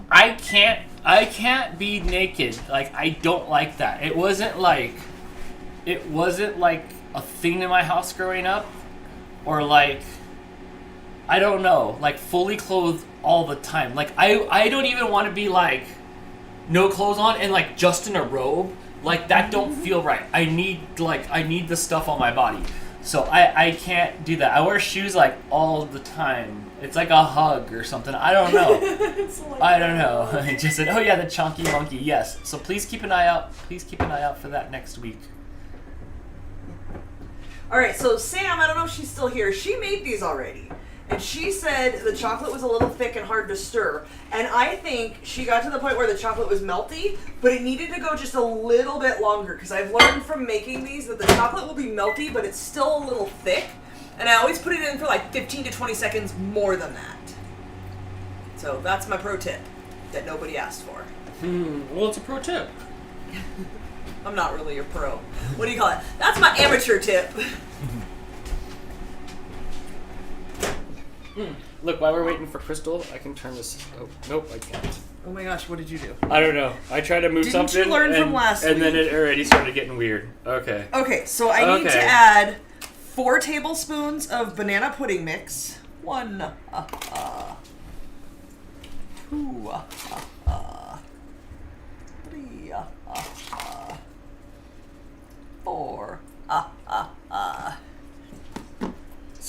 I can't be naked. Like, I don't like that. It wasn't like a thing in my house growing up, or like, I don't know, like fully clothed all the time. Like, I don't even want to be like no clothes on and like just in a robe. Like, that don't feel right. I need the stuff on my body. So I can't do that. I wear shoes like all the time. It's like a hug or something. I don't know. I don't know. I just said, oh yeah, the chunky monkey. Yes. So please keep an eye out. Please keep an eye out for that next week. All right. So Sam, I don't know if she's still here. She made these already. And she said the chocolate was a little thick and hard to stir. And I think she got to the point where the chocolate was melty, but it needed to go just a little bit longer. Because I've learned from making these that the chocolate will be melty, but it's still a little thick. And I always put it in for like 15 to 20 seconds more than that. So that's my pro tip that nobody asked for. Well, it's a pro tip. I'm not really a pro. What do you call it? That's my amateur tip. Look, while we're waiting for Crystal, I can turn this... Oh, nope, I can't. Oh my gosh, what did you do? I don't know. I tried to move something. Didn't you learn from last week? And then it already started getting weird. Okay. Okay, so I need to add 4 tablespoons of banana pudding mix. 1, 2, 3, 4,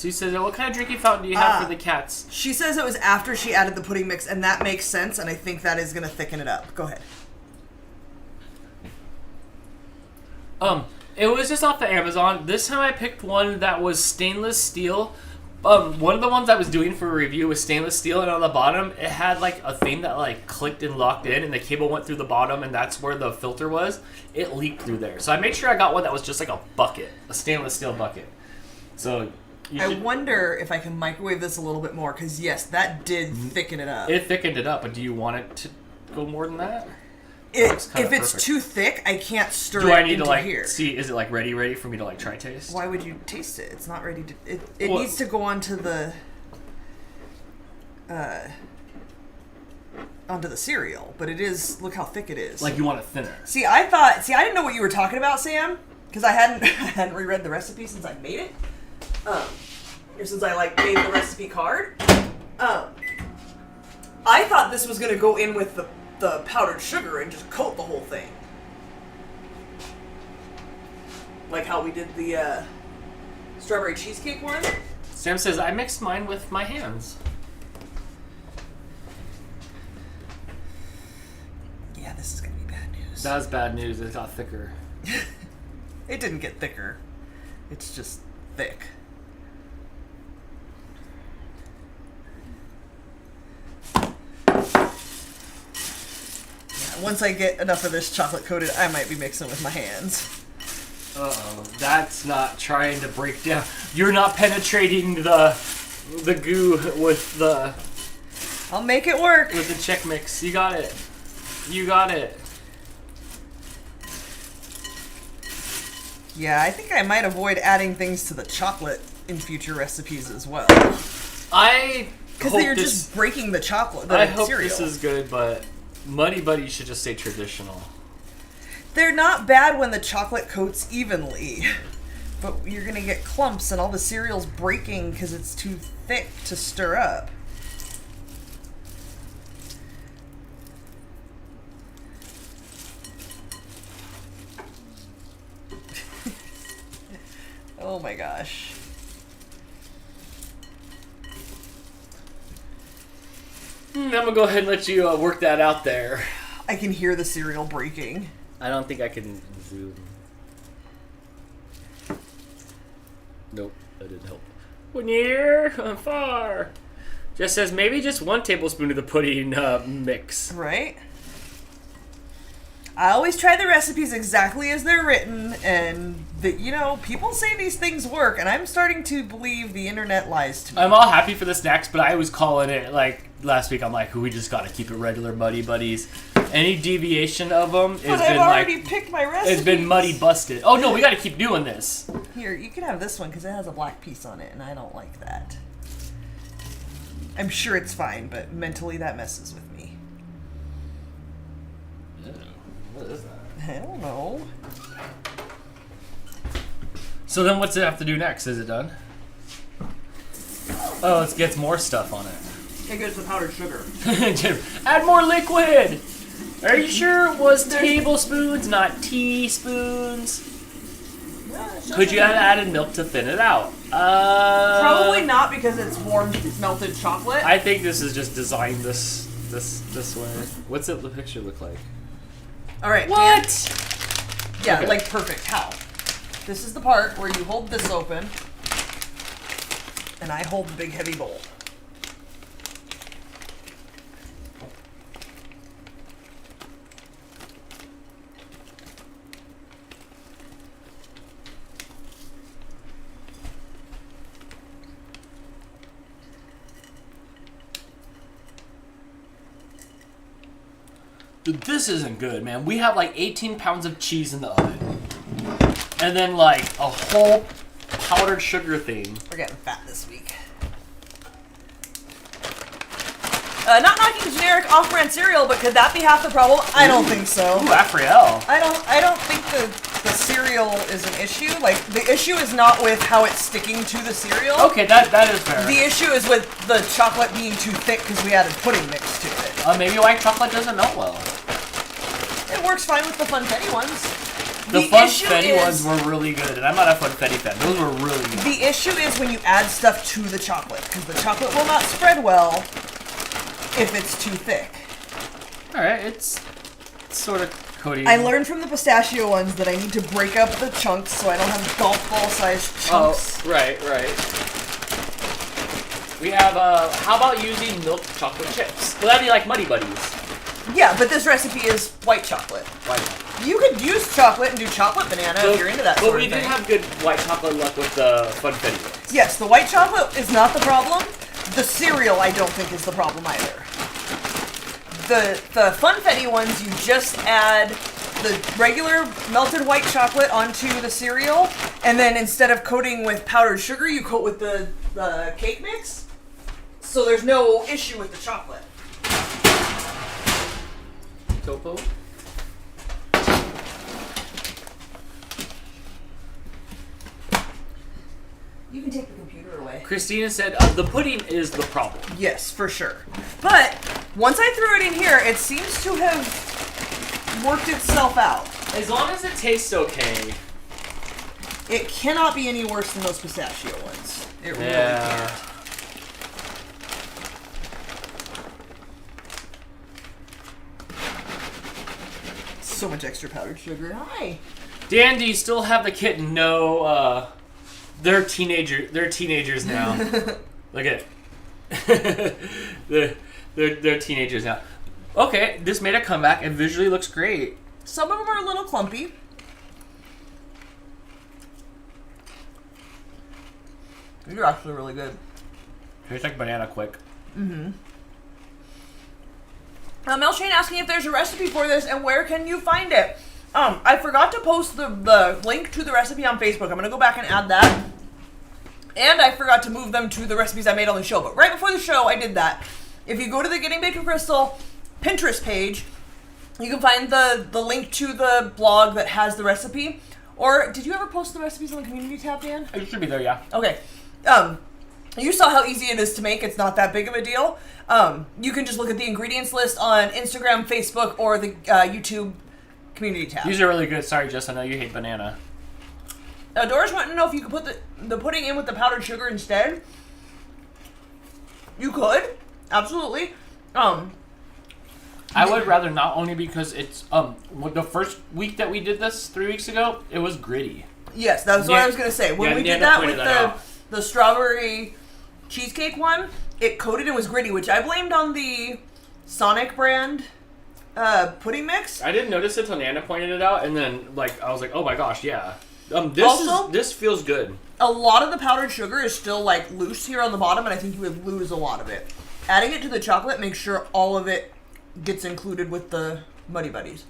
Sue says, what kind of drinking fountain do you have for the cats? She says it was after she added the pudding mix, and that makes sense, and I think that is going to thicken it up. Go ahead. It was just off of Amazon. This time I picked one that was stainless steel. One of the ones I was doing for a review was stainless steel, and on the bottom it had like a thing that like clicked and locked in, and the cable went through the bottom, and that's where the filter was. It leaked through there, so I made sure I got one that was just like a bucket, a stainless steel bucket. So I wonder if I can microwave this a little bit more, because yes, that did thicken it up. It thickened it up, but do you want it to go more than that? If it's too thick, I can't stir it Do I need into to like here. see? Is it like ready for me to like try taste? Why would you taste it? It's not ready to. It needs to go onto the cereal, but it is. Look how thick it is. Like you want it thinner. See, I didn't know what you were talking about, Sam, because I hadn't reread the recipe since I made it. Or since I like made the recipe card. I thought this was gonna go in with the powdered sugar and just coat the whole thing. Like how we did the strawberry cheesecake one. Sam says, I mixed mine with my hands. Yeah, this is going to be bad news. That was bad news. It got thicker. It didn't get thicker. It's just thick. Once I get enough of this chocolate coated, I might be mixing with my hands. Uh-oh. That's not trying to break down. You're not penetrating the goo with the... I'll make it work. With the Chex Mix. You got it. You got it. Yeah, I think I might avoid adding things to the chocolate in future recipes as well. Because you're just breaking the chocolate, I hope cereal. this is good, but Muddy Buddies should just say traditional. They're not bad when the chocolate coats evenly, but you're going to get clumps and all the cereal's breaking because it's too thick to stir up. Oh my gosh. I'm going to go ahead and let you work that out there. I can hear the cereal breaking. I don't think I can zoom. Nope, that didn't help. Near, far. Just says maybe just 1 tablespoon of the pudding mix. Right? I always try the recipes exactly as they're written, and people say these things work, and I'm starting to believe the internet lies to me. I'm all happy for the snacks, but I was calling it, like, last week, I'm like, we just gotta keep it regular Muddy Buddies. Any deviation of them has But I've already picked my recipes. It's been muddy busted. Oh no, we gotta keep doing this. Here, you can have this one because it has a black piece on it, and I don't like that. I'm sure it's fine, but mentally that messes with me. Ew, what is that? I don't know. So then what's it have to do next? Is it done? Oh, it gets more stuff on it. It gets the powdered sugar. Add more liquid! Are you sure it was tablespoons, not teaspoons? Could you have added milk to thin it out? Probably not because it's warm melted chocolate. I think this is just designed this way. What's the picture look like? All right. What? Yeah, Okay. like perfect. How? This is the part where you hold this open, and I hold the big heavy bowl. Dude, this isn't good, man. We have like 18 pounds of cheese in the oven. And then like a whole powdered sugar thing. We're getting fat this week. Not knocking generic off-brand cereal, but could that be half the problem? I don't think so. Ooh, Afriel. I don't think the cereal is an issue. Like, the issue is not with how it's sticking to the cereal. Okay, that is fair. The issue is with the chocolate being too thick because we added pudding mix to it. Maybe white chocolate doesn't melt well. It works fine with the Funfetti ones. The funfetti ones were really good, and I'm not a funfetti fan. Those were really good. The issue is when you add stuff to the chocolate, because the chocolate will not spread well if it's too thick. Alright, it's sort of coating. I learned from the pistachio ones that I need to break up the chunks so I don't have golf ball sized chunks. Oh, right. We have, how about using milk chocolate chips? Well, that'd be like Muddy Buddies. Yeah, but this recipe is white chocolate. You could use chocolate and do chocolate banana if you're into that sort of thing. But we did have good white chocolate luck with the funfetti ones. Yes, the white chocolate is not the problem. The cereal, I don't think, is the problem either. The funfetti ones, you just add the regular melted white chocolate onto the cereal, and then instead of coating with powdered sugar, you coat with the cake mix. So there's no issue with the chocolate. Topo? You can take the computer away. Christina said the pudding is the problem. Yes, for sure. But once I threw it in here, it seems to have worked itself out. As long as it tastes okay. It cannot be any worse than those pistachio ones. It really can't. So much extra powdered sugar. Hi. Dan, do you still have the kitten? No, they're teenagers now. Look at they're teenagers now. Okay, this made a comeback and visually looks great. Some of them are a little clumpy. You're actually really good. Tastes like banana quick. Mm-hmm. Mel Shane asking if there's a recipe for this and where can you find it. I forgot to post the link to the recipe on Facebook. I'm going to go back and add that. And I forgot to move them to the recipes I made on the show. But right before the show, I did that. If you go to the Getting Baked with Crystal Pinterest page, you can find the link to the blog that has the recipe. Or did you ever post the recipes on the community tab, Dan? It should be there, yeah. Okay. You saw how easy it is to make. It's not that big of a deal. You can just look at the ingredients list on Instagram, Facebook, or the YouTube community tab. These are really good. Sorry, Jess, I know you hate banana. Doris wanted to know if you could put the pudding in with the powdered sugar instead. You could. Absolutely. I would rather not, only because it's, the first week that we did this 3 weeks ago, it was gritty. Yes, that's what I was going to say. When we did that with the strawberry cheesecake one, it coated and was gritty, which I blamed on the Sonic brand pudding mix. I didn't notice it until Nana pointed it out, and then I was like, oh my gosh, yeah. This feels good. A lot of the powdered sugar is still loose here on the bottom, and I think you would lose a lot of it. Adding it to the chocolate makes sure all of it gets included with the Muddy Buddies.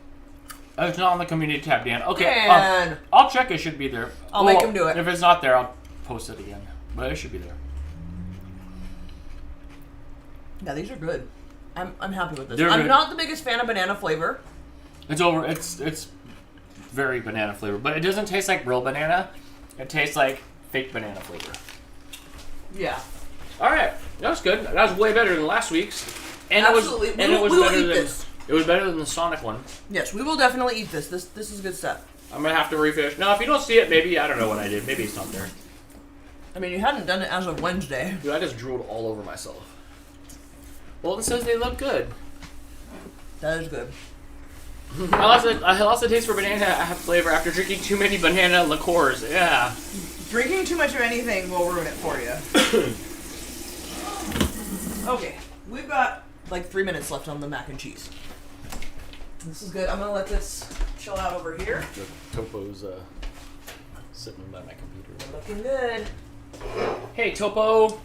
It's not on the community tab, Dan. Okay, Dan. I'll check. It should be there. I'll make him do it. If it's not there, I'll post it again. But it should be there. Yeah, these are good. I'm happy with this. They're I'm good. not the biggest fan of banana flavor. It's very banana flavor, but it doesn't taste like real banana. It tastes like fake banana flavor. Yeah. All right, that was good. That was way better than last week's. And Absolutely. it was we will better eat than this. It was better than the Sonic one. Yes, we will definitely eat this. This is good stuff. I'm gonna have to refinish. Now, if you don't see it, maybe I don't know what I did. Maybe it's not there. I mean, you hadn't done it as of Wednesday. Dude, I just drooled all over myself. Bolton says they look good. That is good. I lost the taste for banana flavor after drinking too many banana liqueurs. Yeah. Drinking too much of anything will ruin it for you. Okay, we've got 3 minutes left on the mac and cheese. This is good. I'm gonna let this chill out over here. The Topo's sitting by my computer. Looking good. Hey, Topo.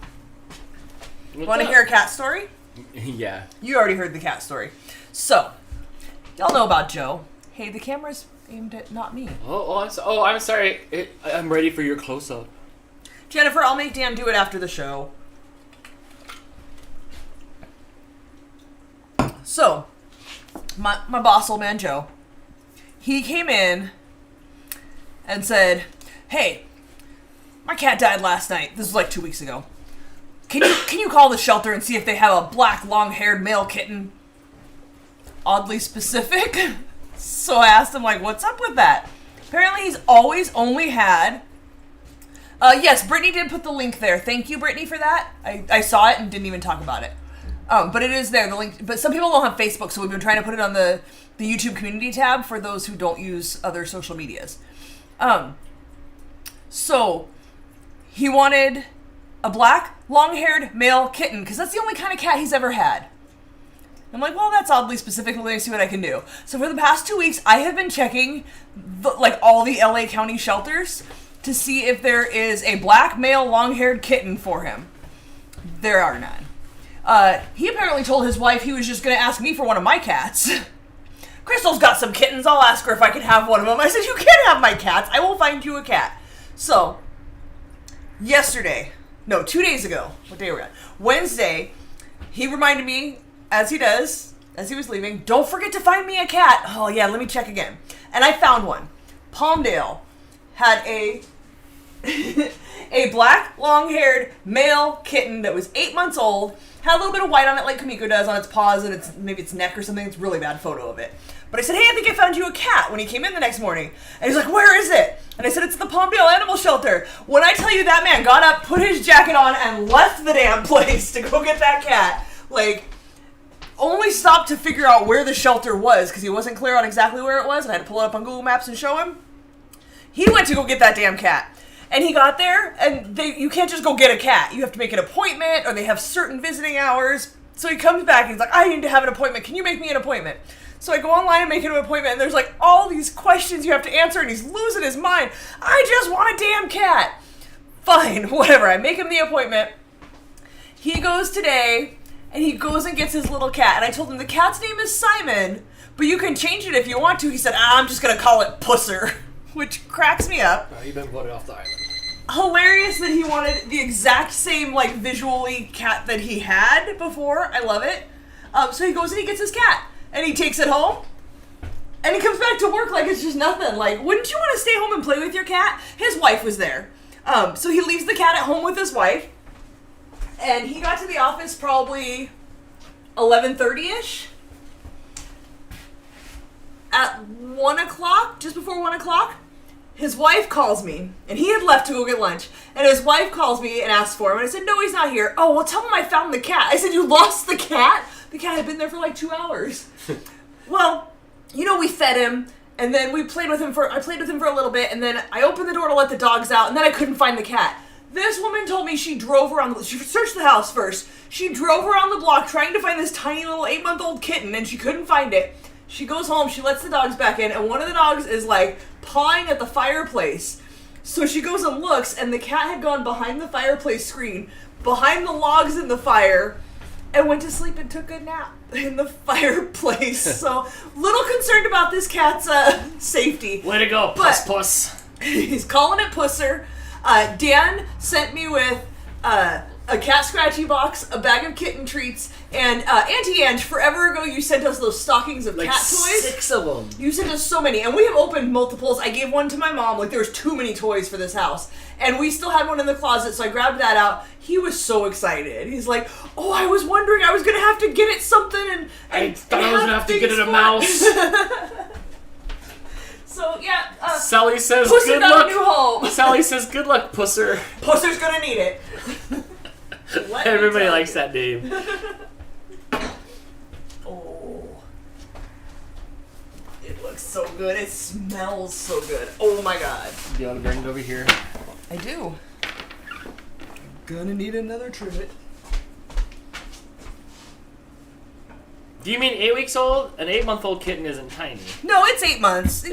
Want to hear a cat story? Yeah. You already heard the cat story. So, y'all know about Joe. Hey, the camera's aimed at not me. I'm sorry. I'm ready for your close-up. Jennifer, I'll make Dan do it after the show. So, my boss, old man Joe, he came in and said, hey, my cat died last night. This was 2 weeks ago. Can you call the shelter and see if they have a black, long-haired male kitten? Oddly specific. So I asked him, what's up with that? Apparently he's always only had... yes, Brittany did put the link there. Thank you, Brittany, for that. I saw it and didn't even talk about it. But it is there, the link. But some people don't have Facebook, so we've been trying to put it on the YouTube community tab for those who don't use other social medias. So he wanted a black, long-haired male kitten, because that's the only kind of cat he's ever had. I'm like, well, that's oddly specific. Let me see what I can do. So for the past 2 weeks, I have been checking all the LA County shelters to see if there is a black male long-haired kitten for him. There are none. He apparently told his wife he was just going to ask me for one of my cats. Crystal's got some kittens. I'll ask her if I can have one of them. I said, you can't have my cats. I will find you a cat. So, 2 days ago. What day are we on? Wednesday, he reminded me, as he does, as he was leaving, don't forget to find me a cat. Oh, yeah, let me check again. And I found one. Palmdale had a black, long-haired male kitten that was 8 months old, had a little bit of white on it like Kamiko does on its paws and maybe its neck or something. It's a really bad photo of it. But I said, hey, I think I found you a cat when he came in the next morning. And he's like, where is it? And I said, it's the Palmdale Animal Shelter. When I tell you that man got up, put his jacket on, and left the damn place to go get that cat, only stopped to figure out where the shelter was because he wasn't clear on exactly where it was, and I had to pull it up on Google Maps and show him. He went to go get that damn cat. And he got there, and you can't just go get a cat. You have to make an appointment, or they have certain visiting hours. So he comes back, and he's like, I need to have an appointment. Can you make me an appointment? So I go online and make him an appointment, and there's all these questions you have to answer, and he's losing his mind. I just want a damn cat. Fine, whatever. I make him the appointment. He goes today, and he goes and gets his little cat. And I told him the cat's name is Simon, but you can change it if you want to. He said, I'm just going to call it Pusser, which cracks me up. You've been voted off the island. Hilarious that he wanted the exact same, visually cat that he had before. I love it. So he goes and he gets his cat, and he takes it home, and he comes back to work like it's just nothing. Wouldn't you want to stay home and play with your cat? His wife was there. So he leaves the cat at home with his wife, and he got to the office probably 11:30-ish. At 1 o'clock, just before 1 o'clock, his wife calls me, and he had left to go get lunch, and his wife calls me and asks for him, and I said, no, he's not here. Oh, well, tell him I found the cat. I said, you lost the cat? The cat had been there for 2 hours. Well, we fed him, and then I played with him for a little bit, and then I opened the door to let the dogs out, and then I couldn't find the cat. This woman told me she searched the house first. She drove around the block trying to find this tiny little 8-month-old kitten, and she couldn't find it. She goes home, she lets the dogs back in, and one of the dogs is pawing at the fireplace. So she goes and looks, and the cat had gone behind the fireplace screen, behind the logs in the fire, and went to sleep and took a nap in the fireplace. So, little concerned about this cat's safety. Way to go, Puss. He's calling it Pusser. Dan sent me with a cat scratchy box, a bag of kitten treats, and Auntie Ange, forever ago you sent us those stockings of cat toys. 6 of them. You sent us so many, and we have opened multiples. I gave one to my mom, there was too many toys for this house. And we still had one in the closet, so I grabbed that out. He was so excited. He's like, oh, I was wondering, I was going to have to get it something, and I thought I was going to have to get it a mouse. So, yeah. Sally says, Pusser good got luck. a new home. Sally says, good luck, Pusser. Pusser's going to need it. Everybody likes that name. Oh. It looks so good. It smells so good. Oh my god. Do you want to bring it over here? I do. Gonna need another trivet. Do you mean 8 weeks old? An 8-month-old kitten isn't tiny. No, it's 8 months.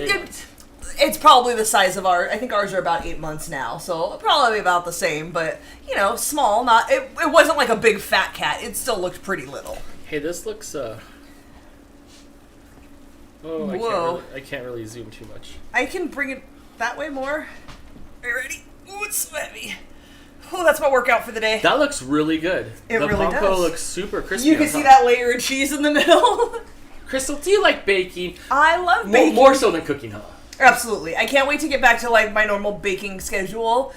It's probably the size of I think ours are about 8 months now, so probably about the same, but, small, not, it wasn't like a big fat cat. It still looked pretty little. Hey, this looks, Whoa. I can't really zoom too much. I can bring it that way more. Are you ready? Ooh, it's so heavy. Oh, that's my workout for the day. That looks really good. It the really Pompo does. looks super crispy. You can see that layer of cheese in the middle. Crystal, do you like baking? I love baking. More so than cooking, huh? Absolutely. I can't wait to get back to my normal baking schedule.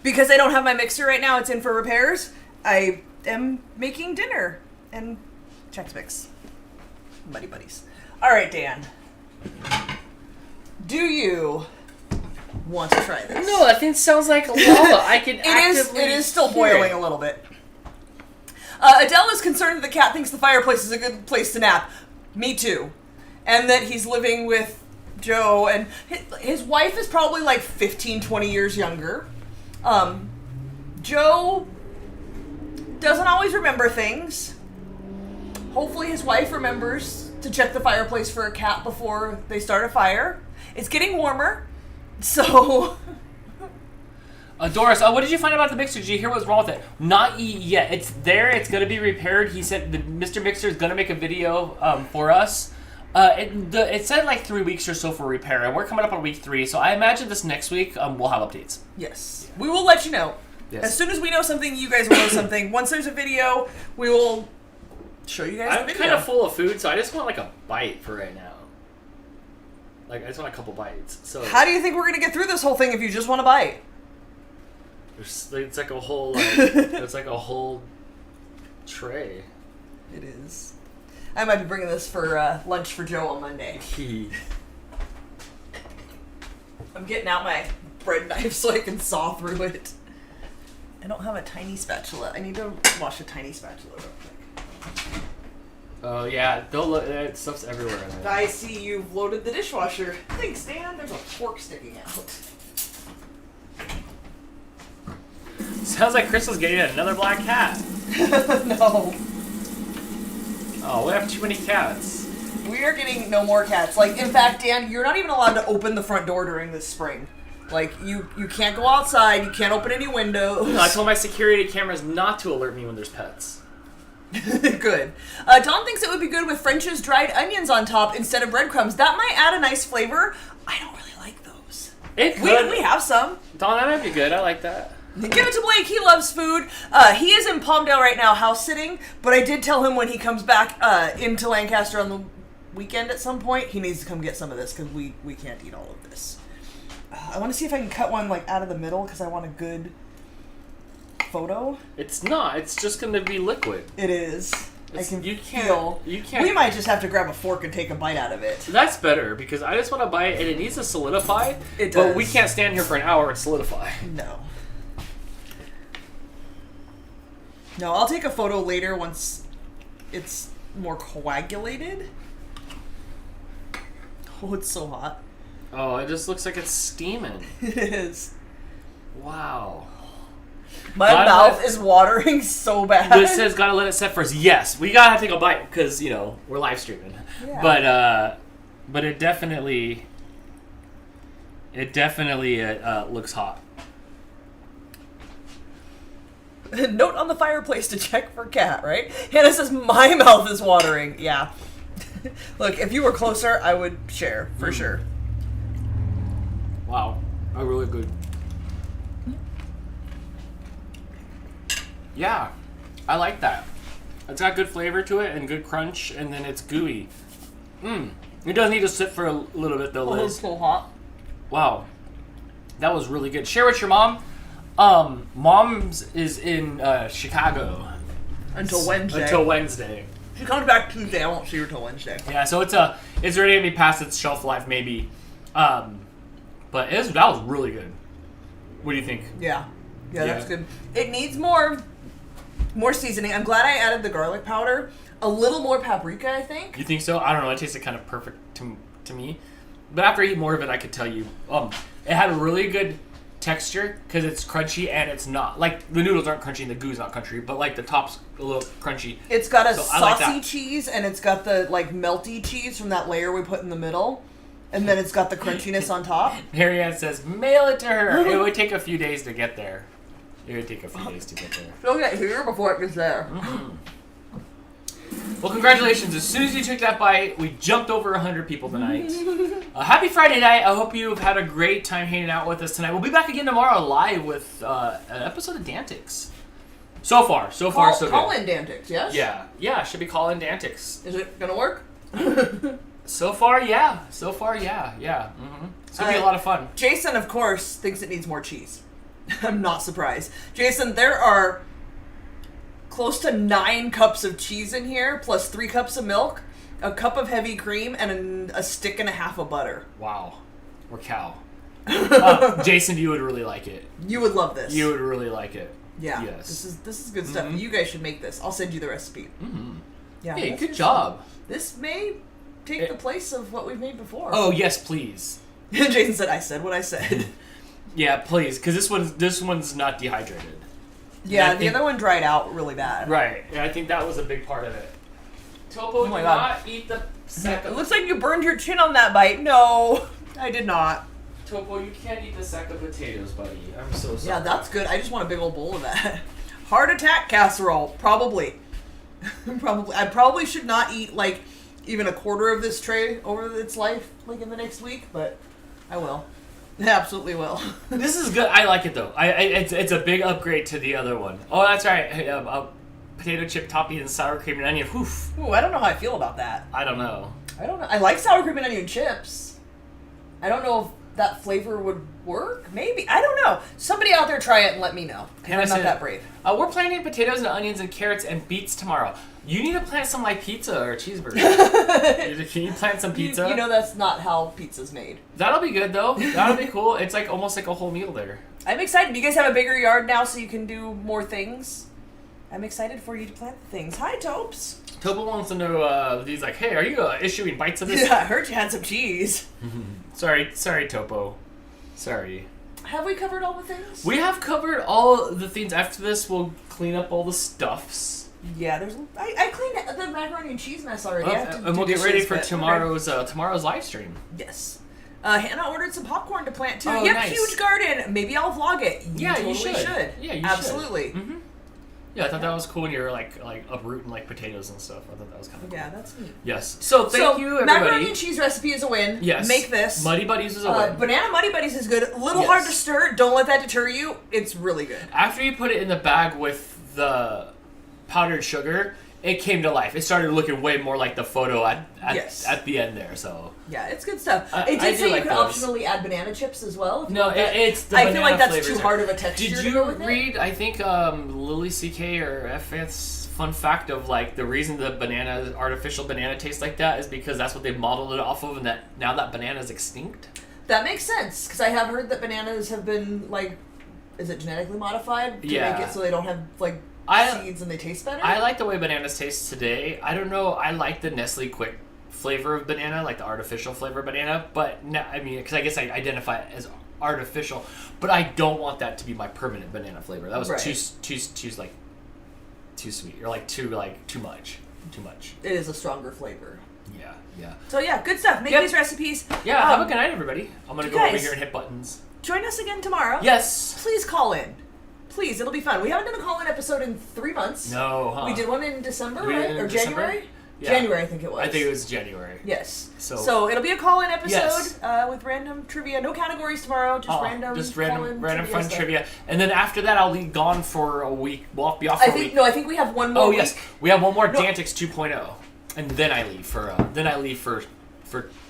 Because I don't have my mixer right now, it's in for repairs. I am making dinner and Chex Mix. Buddy buddies. All right, Dan. Do you want to try this. No, that thing sounds like lava. I can It is still boiling a little bit. Adele is concerned that the cat thinks the fireplace is a good place to nap. Me too. And that he's living with Joe, and his wife is probably like 15, 20 years younger. Joe doesn't always remember things. Hopefully his wife remembers to check the fireplace for a cat before they start a fire. It's getting warmer, so... Doris, what did you find about the mixer? Did you hear what's wrong with it? Not yet. It's there. It's going to be repaired. He said Mr. Mixer is going to make a video for us. It said like 3 weeks or so for repair, and we're coming up on week 3, so I imagine this next week we'll have updates. Yes. We will let you know. Yes. As soon as we know something, you guys will know something. Once there's a video, we will show you guys the I'm video. kind of full of food, so I just want like a bite for right now. Like, I just want a couple bites. So How do you think we're going to get through this whole thing if you just want to bite? it's like a whole, it's like a whole tray. It is. I might be bringing this for lunch for Joe on Monday. I'm getting out my bread knife so I can saw through it. I don't have a tiny spatula. I need to wash a tiny spatula real quick. Oh, yeah. Don't look. Stuff's everywhere in there. I see you've loaded the dishwasher. Thanks, Dan. There's a fork sticking out. Sounds like Crystal's getting another black cat. No. Oh, we have too many cats. We are getting no more cats. Like, in fact, Dan, you're not even allowed to open the front door during this spring. Like, you can't go outside. You can't open any windows. I told my security cameras not to alert me when there's pets. Good. Don thinks it would be good with French's dried onions on top instead of breadcrumbs. That might add a nice flavor. I don't really like those. It could. We have some. Don, that might be good. I like that. Give it to Blake. He loves food. He is in Palmdale right now house sitting, but I did tell him when he comes back into Lancaster on the weekend at some point, he needs to come get some of this because we can't eat all of this. I want to see if I can cut one like out of the middle because I want a good photo. It's not. It's just going to be liquid. It is. I can you can't, feel. You can't. We might just have to grab a fork and take a bite out of it. That's better because I just want to bite it and it needs to solidify. It does. But we can't stand here for an hour and solidify. No. No, I'll take a photo later once it's more coagulated. Oh, it's so hot. Oh, it just looks like it's steaming. It is. Wow. My mouth is watering so bad. This says gotta let it set first. Yes, we gotta take a bite because we're live streaming. Yeah. But it definitely looks hot. Note on the fireplace to check for cat, right? Hannah says my mouth is watering. Yeah. Look, if you were closer, I would share for sure. Wow, really good. Yeah, I like that. It's got good flavor to it and good crunch, and then it's gooey. It does need to sit for a little bit though, Liz. Oh, it's so hot. Wow, that was really good. Share with your mom. Mom's is in Chicago Until Wednesday. Until Wednesday. She comes back Tuesday. I won't see her till Wednesday. Yeah, so it's ready to be past its shelf life maybe. But that was really good. What do you think? Yeah, that's good. It needs more seasoning. I'm glad I added the garlic powder. A little more paprika, I think. You think so? I don't know. It tasted kind of perfect to me. But after I eat more of it, I could tell you. It had a really good texture because it's crunchy and it's not like the noodles aren't crunchy and the goo's not crunchy, but like the top's a little crunchy. It's got a saucy cheese and it's got the like melty cheese from that layer we put in the middle, and then it's got the crunchiness on top. Marianne says, "Mail it to her." It would take a few days to get there. She'll get here before it gets there. Mm-hmm. Well, congratulations. As soon as you took that bite, we jumped over 100 people tonight. Happy Friday night. I hope you've had a great time hanging out with us tonight. We'll be back again tomorrow live with an episode of Dantics. So far, so good. Call in Dantics, yes? Yeah, should be call-in Dantics. Is it going to work? So far, yeah. Mm-hmm. It's going to be a lot of fun. Jason, of course, thinks it needs more cheese. I'm not surprised. Jason, there are close to 9 cups of cheese in here, plus 3 cups of milk, a cup of heavy cream, and a stick and a half of butter. Wow. Or cow. Jason, you would really like it. You would love this. You would really like it. Yeah. Yes. This is good stuff. You guys should make this. I'll send you the recipe. Yeah. Hey, this good is job. fun. This may take the place of what we've made before. Oh yes, please. Jason said, "I said what I said." Yeah, please, because this one's not dehydrated. Yeah, the other one dried out really bad. Right. Yeah, I think that was a big part of it. Topo, Oh my do God. not eat the sack It of... looks like you burned your chin on that bite. No, I did not. Topo, you can't eat the sack of potatoes, buddy. I'm so sorry. Yeah, that's good. I just want a big old bowl of that. Heart attack casserole, probably. Probably. I probably should not eat like even a quarter of this tray over its life, like in the next week, but I will. I absolutely will. This is good. I like it though. It's a big upgrade to the other one. Oh, that's right. Potato chip topping and sour cream and onion. Oof. Ooh, I don't know how I feel about that. I don't know. I don't know. I like sour cream and onion chips. I don't know if that flavor would work. Maybe. I don't know. Somebody out there try it and let me know. Can I'm I not say that brave. We're planting potatoes and onions and carrots and beets tomorrow. You need to plant some like pizza or cheeseburger. Can you plant some pizza? You know that's not how pizza's made. That'll be good though. That'll be cool. It's like almost like a whole meal there. I'm excited. You guys have a bigger yard now so you can do more things. I'm excited for you to plant things. Hi, Topes. Topo wants to know, he's like, hey, are you issuing bites of this? Yeah, I heard you had some cheese. Sorry, Topo. Sorry. Have we covered all the things? We have covered all the things. After this, we'll clean up all the stuffs. Yeah, I cleaned the macaroni and cheese mess already. I have to And do we'll get ready dishes, for but- tomorrow's live stream. Yes. Hannah ordered some popcorn to plant too. Oh, Yep, nice. huge garden. Maybe I'll vlog it. Yeah, totally you should. Yeah, you Absolutely. should. Yeah, I thought that was cool when you were like uprooting like potatoes and stuff. I thought that was kind of cool. Yeah, that's neat. Yes. So thank you, everybody. Macaroni and cheese recipe is a win. Yes. Make this. Muddy Buddies is a win. Banana Muddy Buddies is good. A little Yes. hard to stir. Don't let that deter you. It's really good. After you put it in the bag with the powdered sugar, it came to life. It started looking way more like the photo at the end there. So Yeah, it's good stuff. I It do did say you like could those. optionally add banana chips as well. if you no, want that. it's the I banana feel like that's flavors too there. hard of a texture. Did to go you with it. read? I think Lily CK or FS fun fact of like the reason the artificial banana tastes like that is because that's what they modeled it off of, and that now that banana is extinct. That makes sense because I have heard that bananas have been like, is it genetically modified to Yeah. make it so they don't have like I- seeds and they taste better? I like the way bananas taste today. I don't know. I like the Nestle Quick flavor of banana, like the artificial flavor of banana. But I mean, because I guess I identify it as artificial, but I don't want that to be my permanent banana flavor. That was Right. too like too sweet or like too much. Too much. It is a stronger flavor. Yeah. So yeah, good stuff. Make Yep. these recipes. Yeah. Have a good night, everybody. I'm gonna you go over guys- here and hit buttons. Join us again tomorrow. Yes. Please call in. Please, it'll be fun. We haven't done a call-in episode in 3 months. No, huh? We did one in December, We did right? it in Or December? January? Yeah. January, I think it was. I think it was January. Yes. So it'll be a call-in episode Yes. with random trivia. No categories tomorrow. Just random. call-in random fun stuff. trivia. And then after that, I'll be gone for a week. We'll be off I for a think week. no. I think we have one more. Oh week. yes, we have one more No. Dantix 2.0, and then I leave for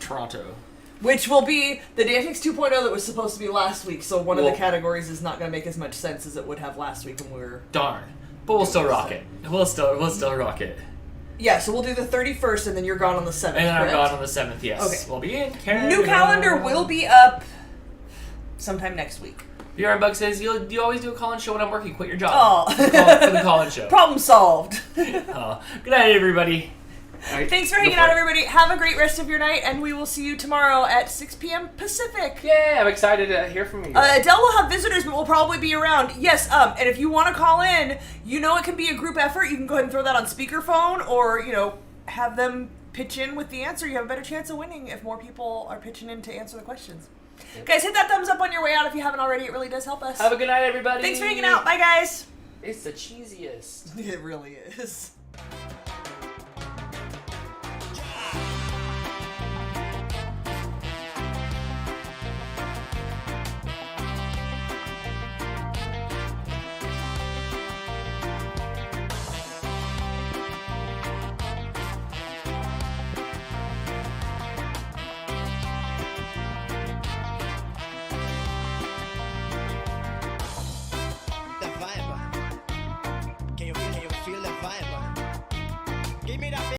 Toronto. Which will be the Dantix 2.0 that was supposed to be last week. So one of Well- the categories is not going to make as much sense as it would have last week when we were. Darn, but we'll still rock it. We'll still rock it. Yeah. So we'll do the 31st, and then you're gone on the 7th. And then I'm correct? gone on the 7th. Yes. Okay. We'll be in Canada. New calendar will be up sometime next week. Your Bug says you always do a call-in show when I'm working. Quit your job. Oh. For the call-in show. Problem solved. Good night, everybody. All right, Thanks for go hanging it. out, everybody. Have a great rest of your night, and we will see you tomorrow at 6 p.m. Pacific. Yeah, I'm excited to hear from you. Adele will have visitors, but we'll probably be around. Yes, and if you want to call in, you know it can be a group effort. You can go ahead and throw that on speakerphone, or, have them pitch in with the answer. You have a better chance of winning if more people are pitching in to answer the questions. Guys, hit that thumbs up on your way out if you haven't already. It really does help us. Have a good night, everybody. Thanks for hanging out. Bye, guys. It's the cheesiest. It really is.